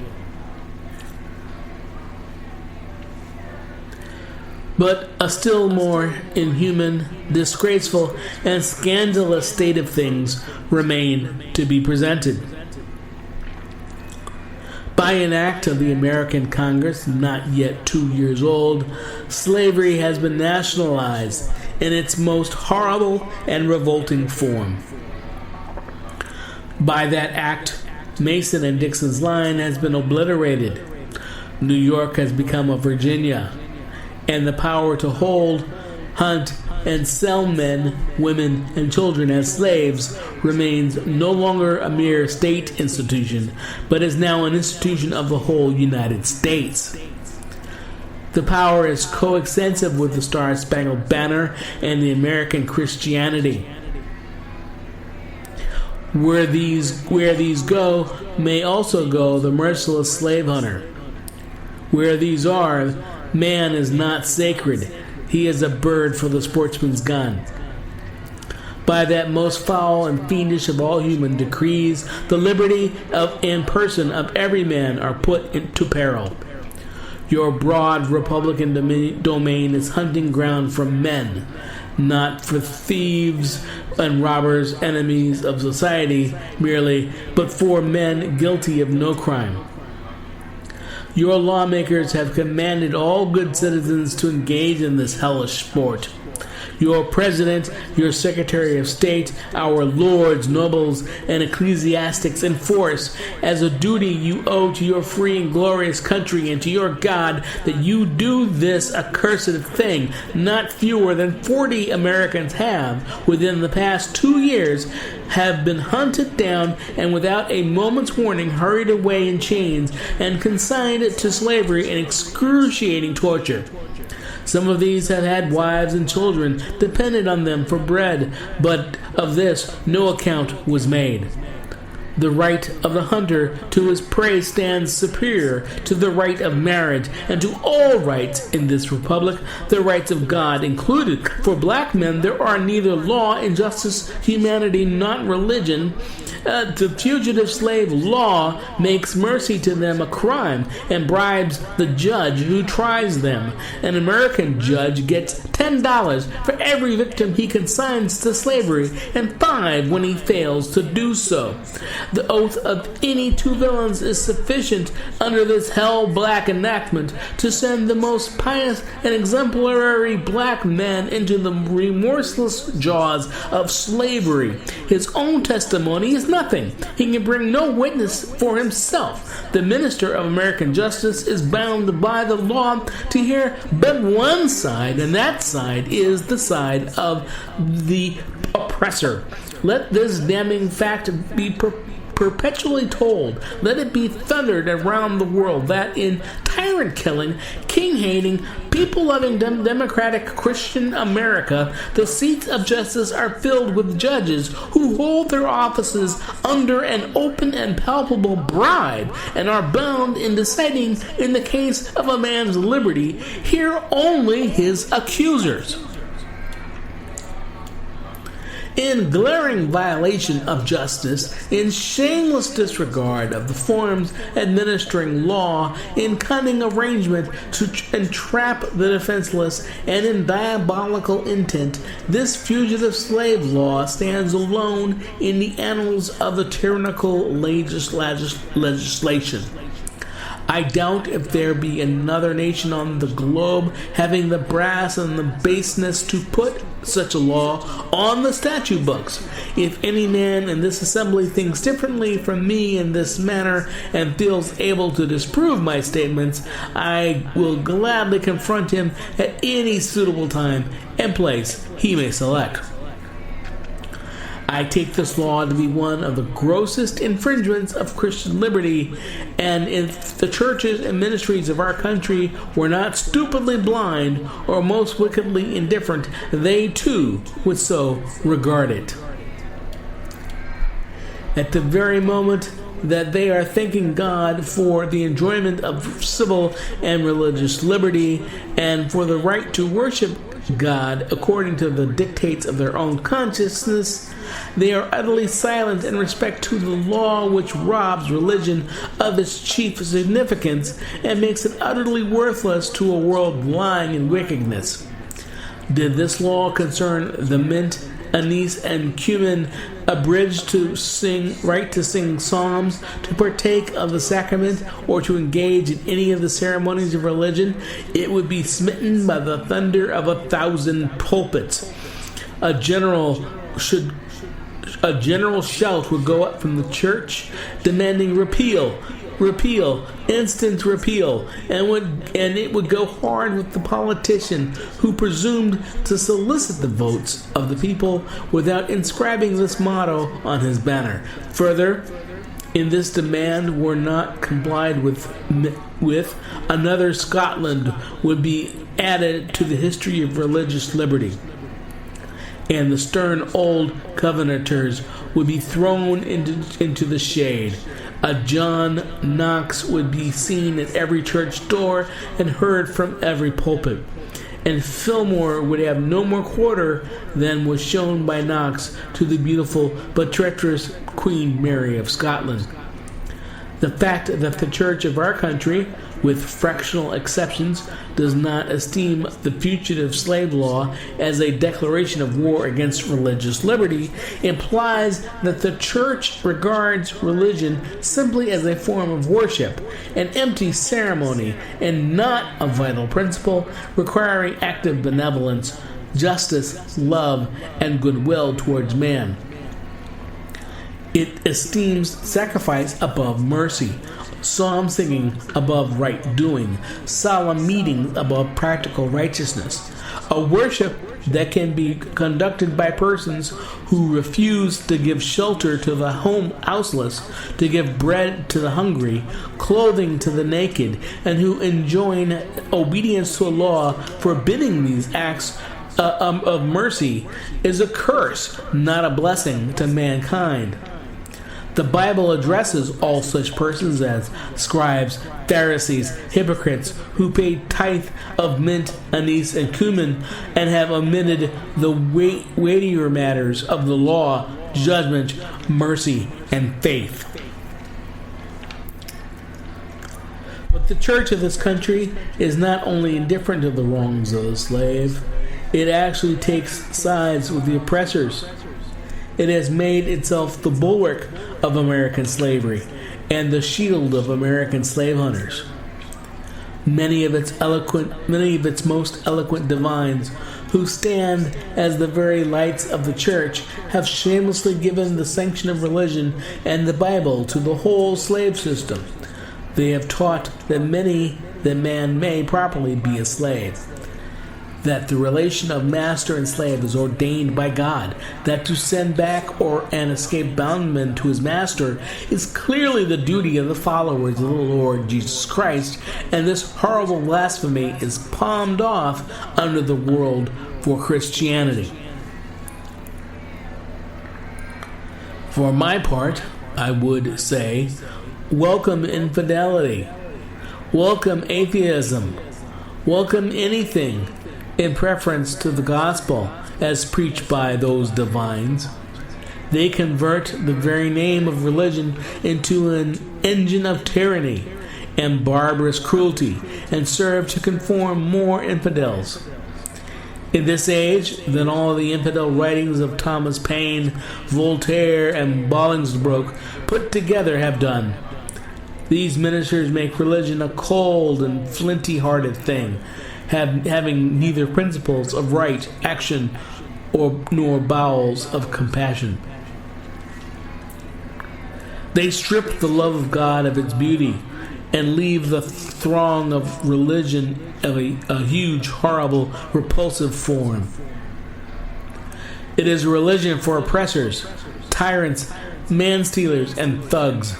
But a still more inhuman, disgraceful, and scandalous state of things remain to be presented. By an act of the American Congress, not yet 2 years old, slavery has been nationalized in its most horrible and revolting form. By that act, Mason and Dixon's line has been obliterated. New York has become a Virginia, and the power to hold, hunt, and sell men, women, and children as slaves remains no longer a mere state institution, but is now an institution of the whole United States. The power is coextensive with the Star-Spangled Banner and the American Christianity. Where these go, may also go the merciless slave hunter. Where these are, man is not sacred. He is a bird for the sportsman's gun. By that most foul and fiendish of all human decrees, the liberty and person of every man are put into peril. Your broad Republican domain is hunting ground for men, not for thieves and robbers, enemies of society merely, but for men guilty of no crime. Your lawmakers have commanded all good citizens to engage in this hellish sport. Your president, your secretary of state, our lords, nobles, and ecclesiastics enforce as a duty you owe to your free and glorious country and to your God that you do this accursed thing. Not fewer than 40 Americans have, within the past 2 years, have been hunted down and without a moment's warning hurried away in chains and consigned to slavery and excruciating torture. Some of these have had wives and children dependent on them for bread, but of this no account was made. The right of the hunter to his prey stands superior to the right of marriage and to all rights in this republic, the rights of God included. For black men there are neither law, injustice, humanity, not religion. The fugitive slave law makes mercy to them a crime and bribes the judge who tries them. An American judge gets $10 for every victim he consigns to slavery and $5 when he fails to do so. The oath of any two villains is sufficient under this hell-black enactment to send the most pious and exemplary black man into the remorseless jaws of slavery. His own testimony is nothing. He can bring no witness for himself. The minister of American justice is bound by the law to hear but one side, and that side is the side of the oppressor. Let this damning fact be perpetually told. Let it be thundered around the world that in tyrant-killing, king-hating, people-loving, democratic Christian America, the seats of justice are filled with judges who hold their offices under an open and palpable bribe and are bound in deciding in the case of a man's liberty, hear only his accusers. In glaring violation of justice, in shameless disregard of the forms administering law, in cunning arrangement to entrap the defenseless, and in diabolical intent, this fugitive slave law stands alone in the annals of the tyrannical legislation. I doubt if there be another nation on the globe having the brass and the baseness to put such a law on the statute books. If any man in this assembly thinks differently from me in this manner and feels able to disprove my statements, I will gladly confront him at any suitable time and place he may select. I take this law to be one of the grossest infringements of Christian liberty, and if the churches and ministries of our country were not stupidly blind or most wickedly indifferent, they too would so regard it. At the very moment that they are thanking God for the enjoyment of civil and religious liberty and for the right to worship God according to the dictates of their own consciousness, they are utterly silent in respect to the law which robs religion of its chief significance and makes it utterly worthless to a world lying in wickedness. Did this law concern the mint, anise, and cumin, abridged to sing psalms, to partake of the sacrament, or to engage in any of the ceremonies of religion, it would be smitten by the thunder of 1,000 pulpits. A general should a general shout would go up from the church demanding repeal, instant repeal, and it would go hard with the politician who presumed to solicit the votes of the people without inscribing this motto on his banner. Further, in this demand were not complied with, another Scotland would be added to the history of religious liberty, and the stern old Covenanters would be thrown into the shade. A John Knox would be seen at every church door and heard from every pulpit. And Fillmore would have no more quarter than was shown by Knox to the beautiful but treacherous Queen Mary of Scotland. The fact that the Church of our country, with fractional exceptions, does not esteem the fugitive slave law as a declaration of war against religious liberty implies that the Church regards religion simply as a form of worship, an empty ceremony, and not a vital principle requiring active benevolence, justice, love, and goodwill towards man. It esteems sacrifice above mercy, psalm singing above right doing, solemn meeting above practical righteousness, a worship that can be conducted by persons who refuse to give shelter to the houseless, to give bread to the hungry, clothing to the naked, and who enjoin obedience to a law forbidding these acts of mercy, is a curse, not a blessing to mankind. The Bible addresses all such persons as scribes, Pharisees, hypocrites, who pay tithe of mint, anise, and cumin, and have omitted the weightier matters of the law, judgment, mercy, and faith. But the church of this country is not only indifferent to the wrongs of the slave, it actually takes sides with the oppressors. It has made itself the bulwark of American slavery and the shield of American slave hunters. Many of its most eloquent divines, who stand as the very lights of the church, have shamelessly given the sanction of religion and the Bible to the whole slave system. They have taught that man may properly be a slave, that the relation of master and slave is ordained by God, that to send back an escaped bondman to his master is clearly the duty of the followers of the Lord Jesus Christ, and this horrible blasphemy is palmed off under the world for Christianity. For my part, I would say, welcome infidelity, welcome atheism, welcome anything in preference to the gospel as preached by those divines. They convert the very name of religion into an engine of tyranny and barbarous cruelty, and serve to conform more infidels. In this age, than all the infidel writings of Thomas Paine, Voltaire, and Bolingbroke put together have done. These ministers make religion a cold and flinty-hearted thing, having neither principles of right action nor bowels of compassion. They strip the love of God of its beauty and leave the throng of religion of a huge, horrible, repulsive form. It is a religion for oppressors, tyrants, man-stealers, and thugs.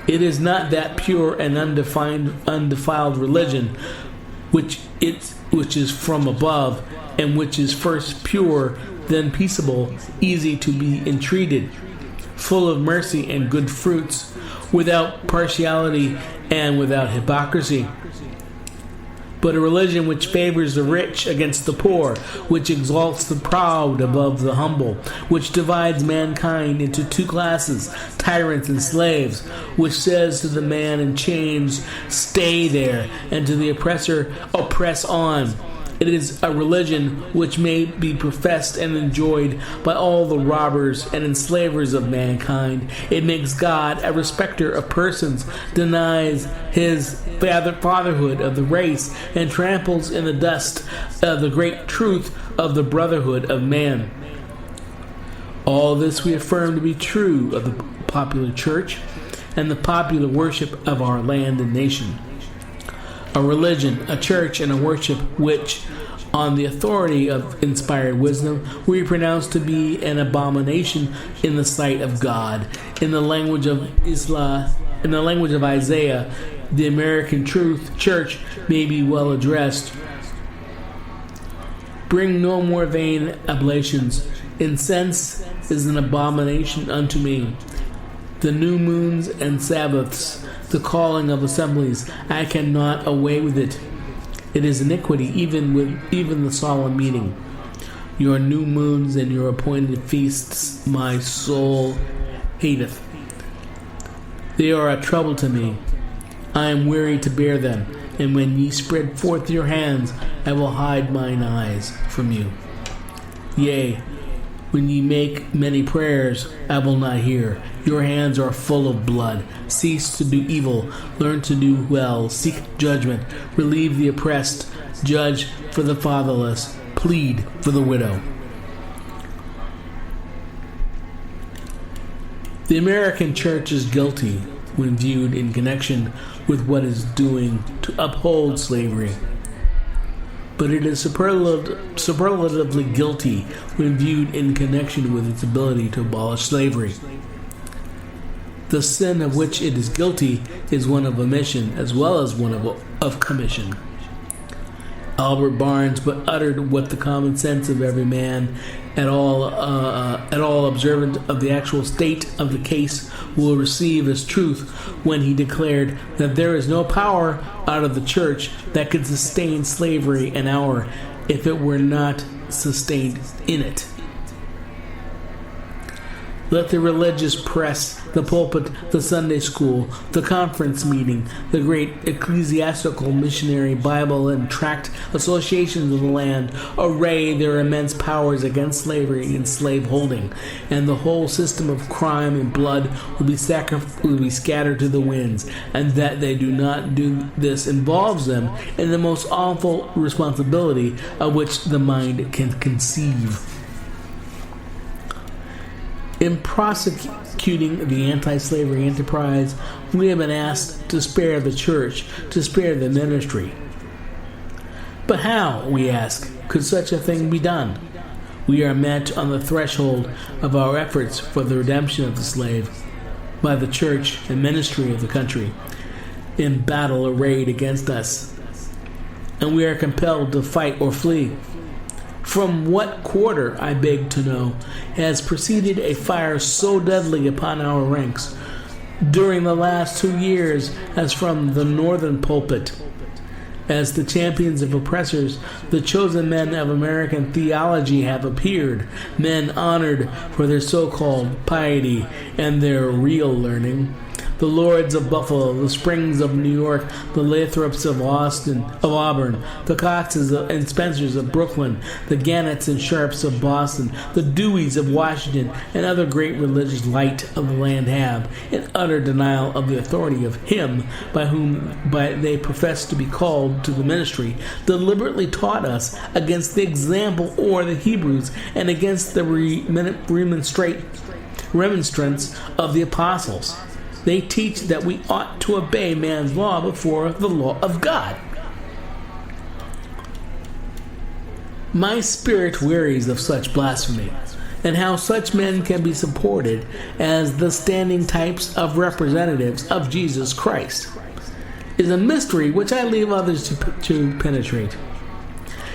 It is not that pure and undefiled religion which is from above, and which is first pure, then peaceable, easy to be entreated, full of mercy and good fruits, without partiality and without hypocrisy. But a religion which favors the rich against the poor, which exalts the proud above the humble, which divides mankind into two classes, tyrants and slaves, which says to the man in chains, stay there, and to the oppressor, oppress on. It is a religion which may be professed and enjoyed by all the robbers and enslavers of mankind. It makes God a respecter of persons, denies his fatherhood of the race, and tramples in the dust the great truth of the brotherhood of man. All this we affirm to be true of the popular church and the popular worship of our land and nation. A religion, a church, and a worship which, on the authority of inspired wisdom, we pronounce to be an abomination in the sight of God. In the language of Isaiah, the American Truth Church may be well addressed. Bring no more vain oblations. Incense is an abomination unto me. The new moons and Sabbaths, the calling of assemblies, I cannot away with it. It is iniquity, even the solemn meeting. Your new moons and your appointed feasts my soul hateth. They are a trouble to me. I am weary to bear them, and when ye spread forth your hands, I will hide mine eyes from you. Yea, when ye make many prayers, I will not hear. Your hands are full of blood. Cease to do evil. Learn to do well. Seek judgment. Relieve the oppressed. Judge for the fatherless. Plead for the widow. The American church is guilty when viewed in connection with what it is doing to uphold slavery. But it is superlatively guilty when viewed in connection with its ability to abolish slavery. The sin of which it is guilty is one of omission as well as one of commission. Albert Barnes but uttered what the common sense of every man at all observant of the actual state of the case will receive as truth when he declared that there is no power out of the church that could sustain slavery an hour if it were not sustained in it. Let the religious press, the pulpit, the Sunday school, the conference meeting, the great ecclesiastical, missionary, Bible, and tract associations of the land array their immense powers against slavery and slaveholding, and the whole system of crime and blood will be scattered to the winds, and that they do not do this involves them in the most awful responsibility of which the mind can conceive. In prosecuting the anti-slavery enterprise, we have been asked to spare the church, to spare the ministry. But how, we ask, could such a thing be done? We are met on the threshold of our efforts for the redemption of the slave by the church and ministry of the country, in battle arrayed against us, and we are compelled to fight or flee. From what quarter, I beg to know, has proceeded a fire so deadly upon our ranks during the last 2 years as from the northern pulpit? As the champions of oppressors, the chosen men of American theology have appeared, men honored for their so-called piety and their real learning. The Lords of Buffalo, the Springs of New York, the Lathrops of Auburn, the Coxes and Spencers of Brooklyn, the Gannets and Sharps of Boston, the Deweys of Washington, and other great religious light of the land have, in utter denial of the authority of Him by whom they profess to be called to the ministry, deliberately taught us against the example or the Hebrews and against the remonstrance of the apostles. They teach that we ought to obey man's law before the law of God. My spirit wearies of such blasphemy, and how such men can be supported as the standing types of representatives of Jesus Christ is a mystery which I leave others to penetrate.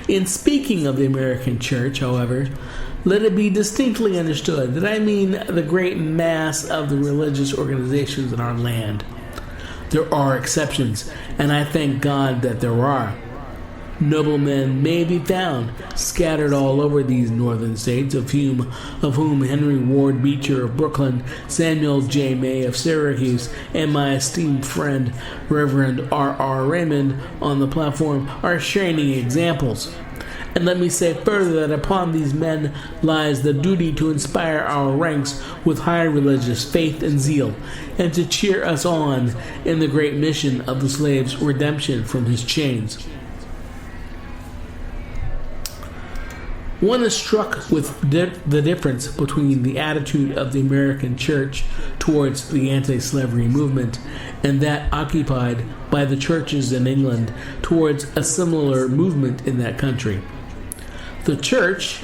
In speaking of the American church, however, let it be distinctly understood that I mean the great mass of the religious organizations in our land. There are exceptions, and I thank God that there are. Noblemen may be found scattered all over these northern states, of whom Henry Ward Beecher of Brooklyn, Samuel J. May of Syracuse, and my esteemed friend Reverend R. Raymond on the platform are shining examples. And let me say further that upon these men lies the duty to inspire our ranks with high religious faith and zeal, and to cheer us on in the great mission of the slave's redemption from his chains. One is struck with the difference between the attitude of the American church towards the anti-slavery movement and that occupied by the churches in England towards a similar movement in that country. The church,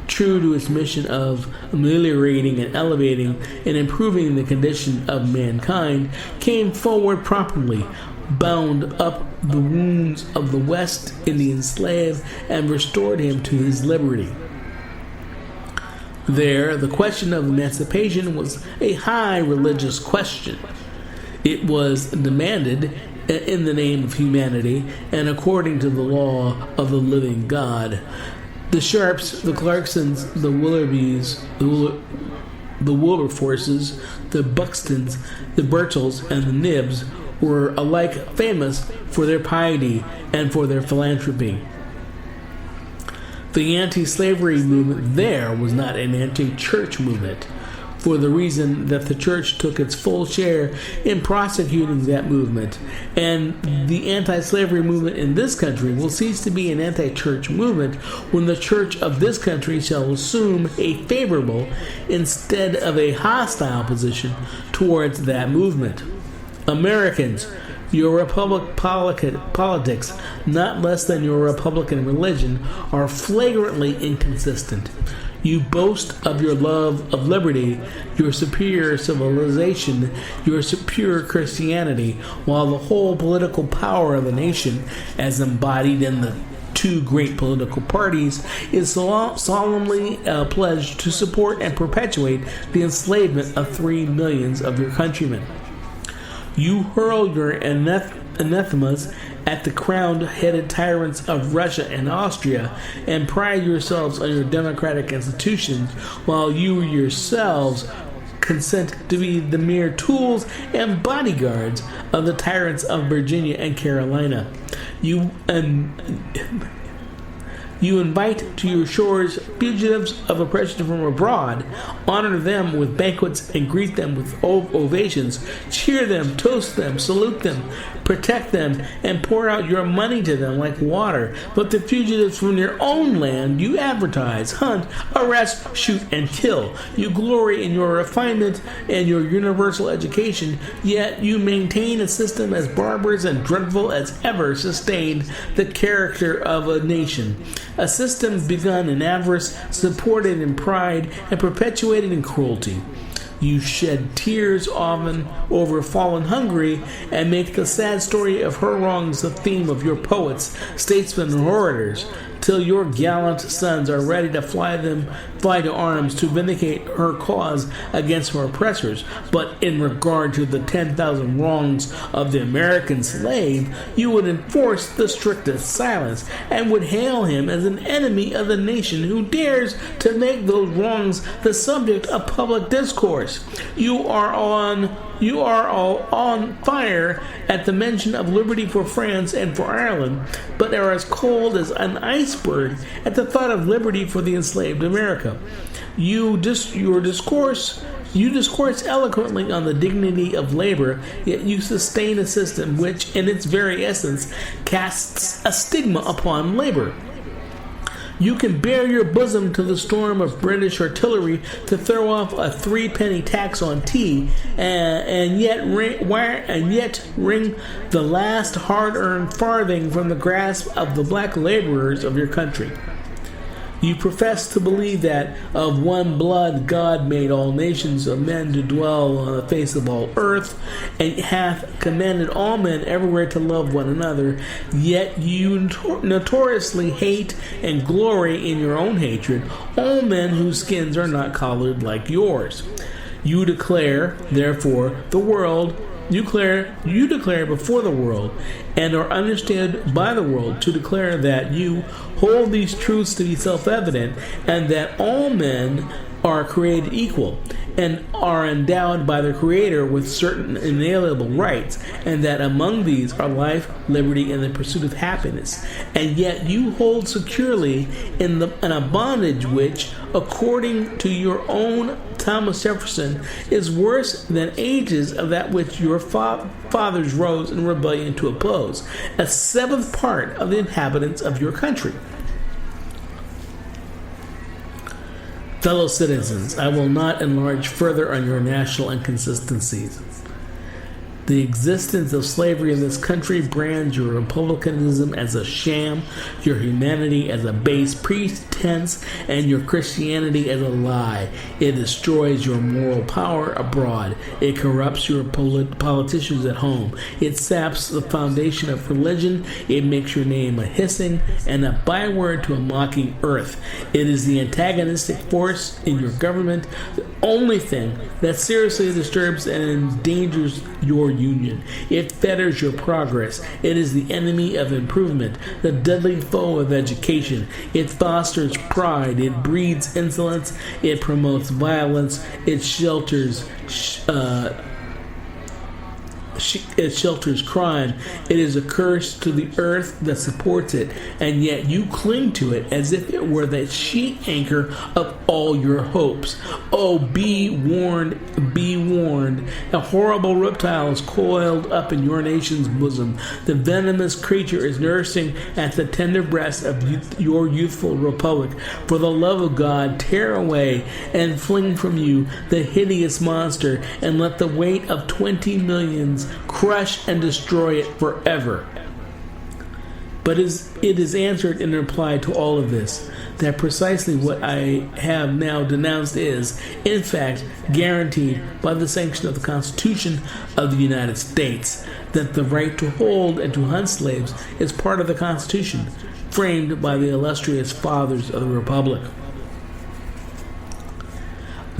true to its mission of ameliorating and elevating and improving the condition of mankind, came forward promptly, bound up the wounds of the West Indian slave, and restored him to his liberty. There, the question of emancipation was a high religious question. It was demanded in the name of humanity and according to the law of the living God. The Sharps, the Clarksons, the Willoughbys, the Wilberforces, the Buxtons, the Burchells, and the Nibbs were alike famous for their piety and for their philanthropy. The anti-slavery movement there was not an anti-church movement, for the reason that the church took its full share in prosecuting that movement, and the anti-slavery movement in this country will cease to be an anti-church movement when the church of this country shall assume a favorable instead of a hostile position towards that movement. Americans, your republic politics, not less than your republican religion, are flagrantly inconsistent. You boast of your love of liberty, your superior civilization, your superior Christianity, while the whole political power of the nation, as embodied in the two great political parties, is solemnly pledged to support and perpetuate the enslavement of 3 millions of your countrymen. You hurl your anathemas at the crowned-headed tyrants of Russia and Austria, and pride yourselves on your democratic institutions, while you yourselves consent to be the mere tools and bodyguards of the tyrants of Virginia and Carolina. You invite to your shores fugitives of oppression from abroad, honor them with banquets and greet them with ovations, cheer them, toast them, salute them, protect them, and pour out your money to them like water. But the fugitives from your own land you advertise, hunt, arrest, shoot, and kill. You glory in your refinement and your universal education, yet you maintain a system as barbarous and dreadful as ever sustained the character of a nation. A system begun in avarice, supported in pride, and perpetuated in cruelty. You shed tears often over fallen Hungary, and make the sad story of her wrongs the theme of your poets, statesmen, and orators, till your gallant sons are ready to fly to arms to vindicate her cause against her oppressors. But in regard to the 10,000 wrongs of the American slave, you would enforce the strictest silence, and would hail him as an enemy of the nation who dares to make those wrongs the subject of public discourse. You are all on fire at the mention of liberty for France and for Ireland, but are as cold as an iceberg at the thought of liberty for the enslaved America. You discourse eloquently on the dignity of labor, yet you sustain a system which, in its very essence, casts a stigma upon labor. You can bare your bosom to the storm of British artillery to throw off a 3-penny tax on tea, and yet wring the last hard-earned farthing from the grasp of the black laborers of your country. You profess to believe that of one blood God made all nations of men to dwell on the face of all earth, and hath commanded all men everywhere to love one another, yet you notoriously hate and glory in your own hatred all men whose skins are not colored like yours. You declare, therefore, you declare before the world, and are understood by the world to declare that you hold these truths to be self-evident, and that all men are created equal, and are endowed by their Creator with certain inalienable rights, and that among these are life, liberty, and the pursuit of happiness. And yet you hold securely in a bondage which, according to your own Thomas Jefferson, is worse than ages of that which your fathers rose in rebellion to oppose, a 7th part of the inhabitants of your country. Fellow citizens, I will not enlarge further on your national inconsistencies. The existence of slavery in this country brands your republicanism as a sham, your humanity as a base pretense, and your Christianity as a lie. It destroys your moral power abroad. It corrupts your politicians at home. It saps the foundation of religion. It makes your name a hissing and a byword to a mocking earth. It is the antagonistic force in your government, the only thing that seriously disturbs and endangers your union. It fetters your progress. It is the enemy of improvement, the deadly foe of education. It fosters pride. It breeds insolence. It promotes violence. It shelters crime. It is a curse to the earth that supports it, and yet you cling to it as if it were the sheet anchor of all your hopes. Oh, be warned, be warned. A horrible reptile is coiled up in your nation's bosom. The venomous creature is nursing at the tender breast of your youthful republic. For the love of God, tear away and fling from you the hideous monster, and let the weight of 20 millions crush and destroy it forever. But it is answered in reply to all of this that precisely what I have now denounced is, in fact, guaranteed by the sanction of the Constitution of the United States, that the right to hold and to hunt slaves is part of the Constitution, framed by the illustrious fathers of the Republic.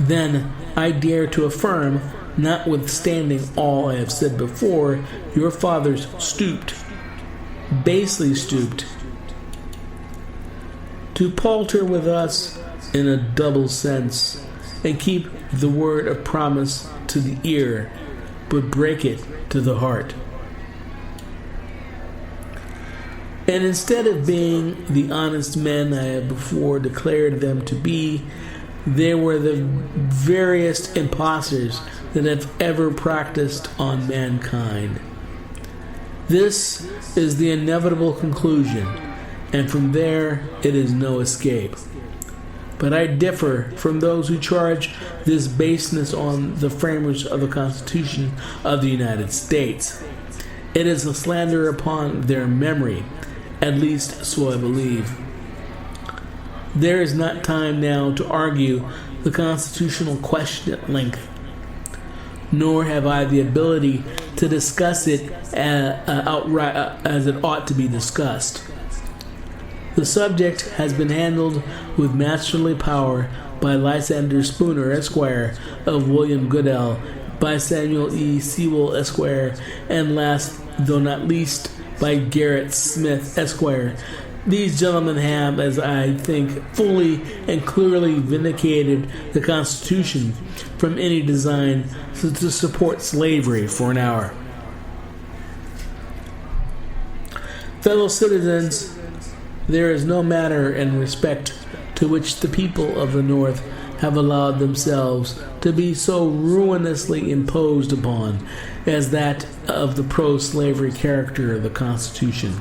Then I dare to affirm, notwithstanding all I have said before, your fathers stooped, basely stooped, to palter with us in a double sense, and keep the word of promise to the ear, but break it to the heart. And instead of being the honest men I have before declared them to be, they were the veriest impostors that have ever practiced on mankind. This is the inevitable conclusion, and from there it is no escape. But I differ from those who charge this baseness on the framers of the Constitution of the United States. It is a slander upon their memory, at least so I believe. There is not time now to argue the constitutional question at length, nor have I the ability to discuss it outright as it ought to be discussed. The subject has been handled with masterly power by Lysander Spooner, Esquire, of William Goodell, by Samuel E. Sewell, Esquire, and last, though not least, by Garrett Smith, Esquire. These gentlemen have, as I think, fully and clearly vindicated the Constitution from any design to support slavery for an hour. Fellow citizens, there is no matter in respect to which the people of the North have allowed themselves to be so ruinously imposed upon as that of the pro-slavery character of the Constitution.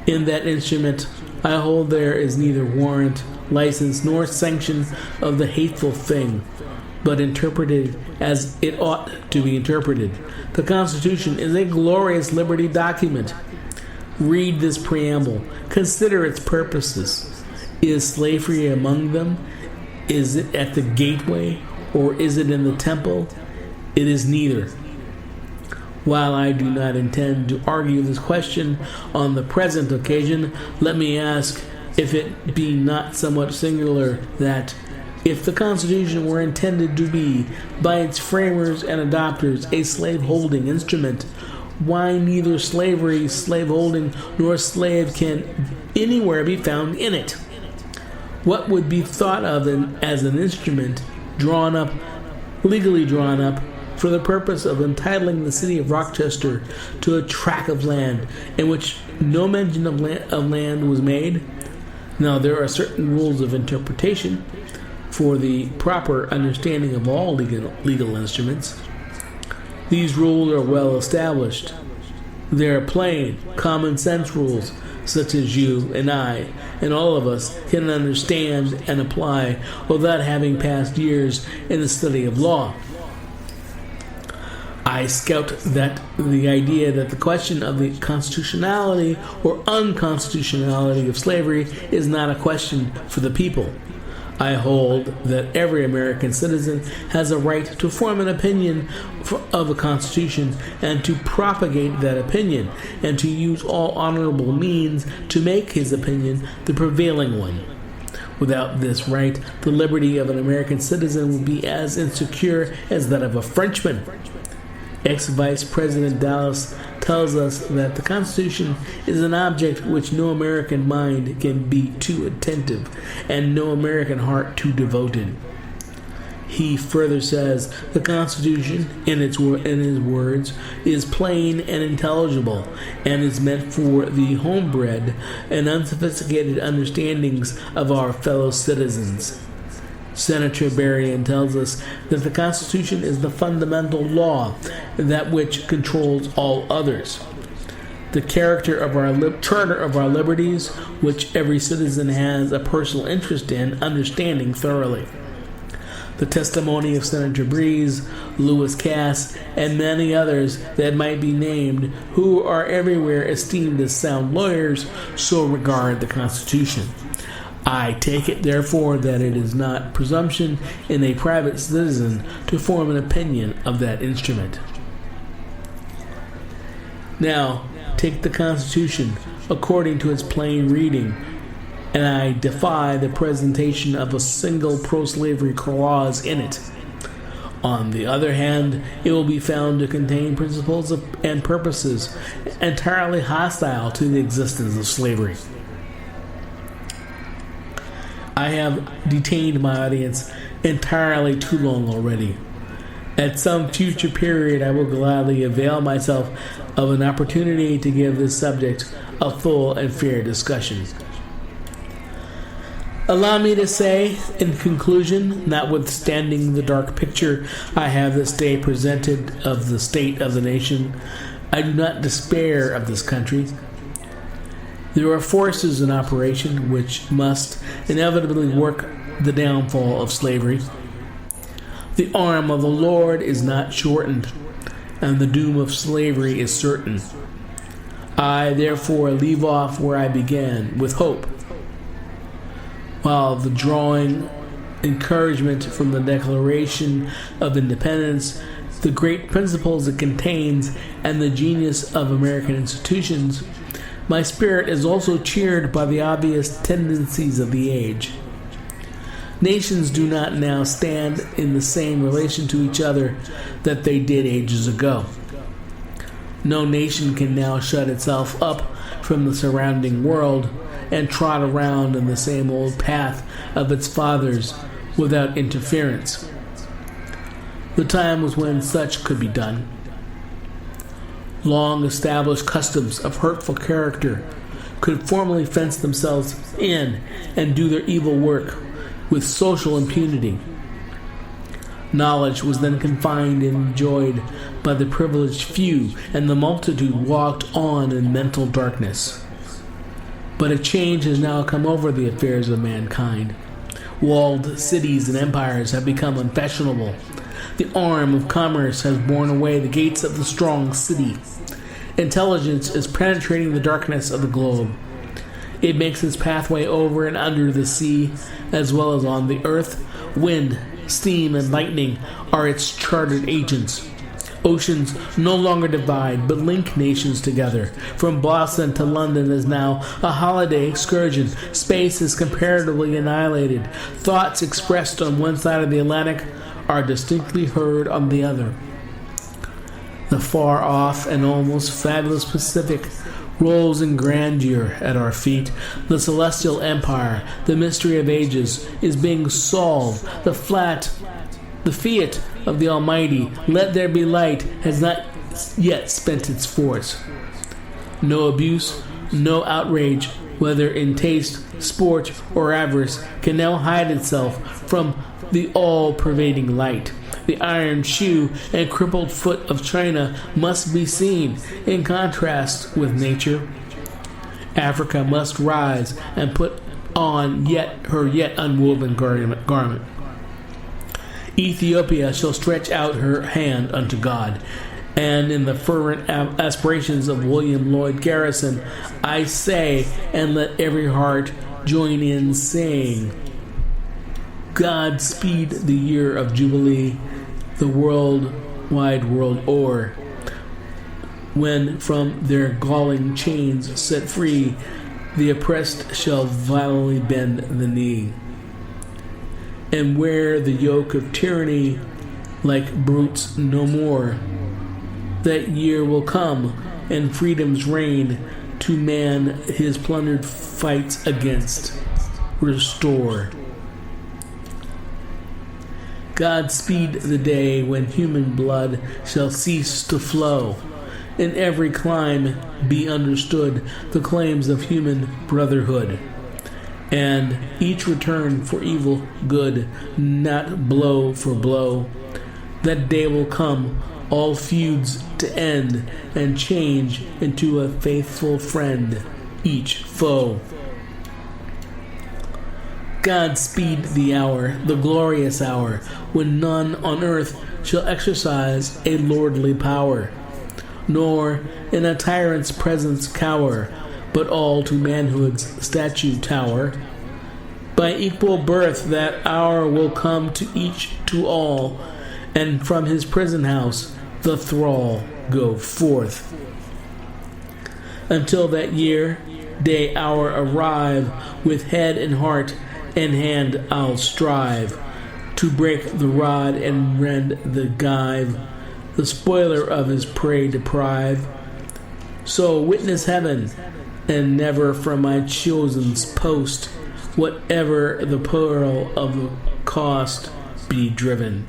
In that instrument, I hold there is neither warrant, license, nor sanction of the hateful thing, but interpreted as it ought to be interpreted. The Constitution is a glorious liberty document. Read this preamble. Consider its purposes. Is slavery among them? Is it at the gateway, or is it in the temple? It is neither. While I do not intend to argue this question on the present occasion, let me ask if it be not somewhat singular that, if the Constitution were intended to be, by its framers and adopters, a slave-holding instrument, why neither slavery, slave-holding, nor slave can anywhere be found in it? What would be thought of as an instrument legally drawn up, for the purpose of entitling the city of Rochester to a tract of land in which no mention of land was made? Now, there are certain rules of interpretation for the proper understanding of all legal instruments. These rules are well established. They are plain, common sense rules, such as you and I, and all of us, can understand and apply without having passed years in the study of law. I scout that the idea that the question of the constitutionality or unconstitutionality of slavery is not a question for the people. I hold that every American citizen has a right to form an opinion of a constitution and to propagate that opinion, and to use all honorable means to make his opinion the prevailing one. Without this right, the liberty of an American citizen would be as insecure as that of a Frenchman. Ex-Vice President Dallas tells us that the Constitution is an object which no American mind can be too attentive, and no American heart too devoted. He further says the Constitution, in his words, is plain and intelligible, and is meant for the homebred and unsophisticated understandings of our fellow citizens. Senator Berrien tells us that the Constitution is the fundamental law, that which controls all others. The character of our Charter of our liberties, which every citizen has a personal interest in understanding thoroughly. The testimony of Senator Breeze, Lewis Cass, and many others that might be named, who are everywhere esteemed as sound lawyers, so regard the Constitution. I take it, therefore, that it is not presumption in a private citizen to form an opinion of that instrument. Now, take the Constitution according to its plain reading, and I defy the presentation of a single pro-slavery clause in it. On the other hand, it will be found to contain principles and purposes entirely hostile to the existence of slavery. I have detained my audience entirely too long already. At some future period, I will gladly avail myself of an opportunity to give this subject a full and fair discussion. Allow me to say, in conclusion, notwithstanding the dark picture I have this day presented of the state of the nation, I do not despair of this country. There are forces in operation which must inevitably work the downfall of slavery. The arm of the Lord is not shortened, and the doom of slavery is certain. I, therefore, leave off where I began, with hope, while the drawing encouragement from the Declaration of Independence, the great principles it contains, and the genius of American institutions, my spirit is also cheered by the obvious tendencies of the age. Nations do not now stand in the same relation to each other that they did ages ago. No nation can now shut itself up from the surrounding world and trot around in the same old path of its fathers without interference. The time was when such could be done. Long-established customs of hurtful character could formally fence themselves in and do their evil work with social impunity. Knowledge was then confined and enjoyed by the privileged few, and the multitude walked on in mental darkness. But a change has now come over the affairs of mankind. Walled cities and empires have become unfashionable. The arm of commerce has borne away the gates of the strong city. Intelligence is penetrating the darkness of the globe. It makes its pathway over and under the sea, as well as on the earth. Wind, steam, and lightning are its chartered agents. Oceans no longer divide, but link nations together. From Boston to London is now a holiday excursion. Space is comparatively annihilated. Thoughts expressed on one side of the Atlantic are distinctly heard on the other. The far-off and almost fabulous Pacific rolls in grandeur at our feet. The celestial empire, the mystery of ages, is being solved. The fiat of the Almighty, let there be light, has not yet spent its force. No abuse, no outrage, whether in taste, sport, or avarice, can now hide itself from the all-pervading light. The iron shoe and crippled foot of China must be seen in contrast with nature. Africa must rise and put on her yet unwoven garment. Ethiopia shall stretch out her hand unto God. And in the fervent aspirations of William Lloyd Garrison, I say, and let every heart join in saying, God speed the year of Jubilee, the wide world o'er, when from their galling chains set free, the oppressed shall violently bend the knee, and wear the yoke of tyranny like brutes no more. That year will come, and freedom's reign to man his plundered fights against restore. God speed the day when human blood shall cease to flow, in every clime be understood the claims of human brotherhood, and each return for evil good, not blow for blow. That day will come, all feuds to end, and change into a faithful friend each foe. God speed the hour, the glorious hour, when none on earth shall exercise a lordly power, nor in a tyrant's presence cower, but all to manhood's statue tower. By equal birth that hour will come to each to all, and from his prison house the thrall go forth. Until that year, day, hour arrive, with head and heart and hand I'll strive to break the rod and rend the gyve, the spoiler of his prey deprive. So witness heaven, and never from my chosen's post, whatever the peril of the cost, be driven.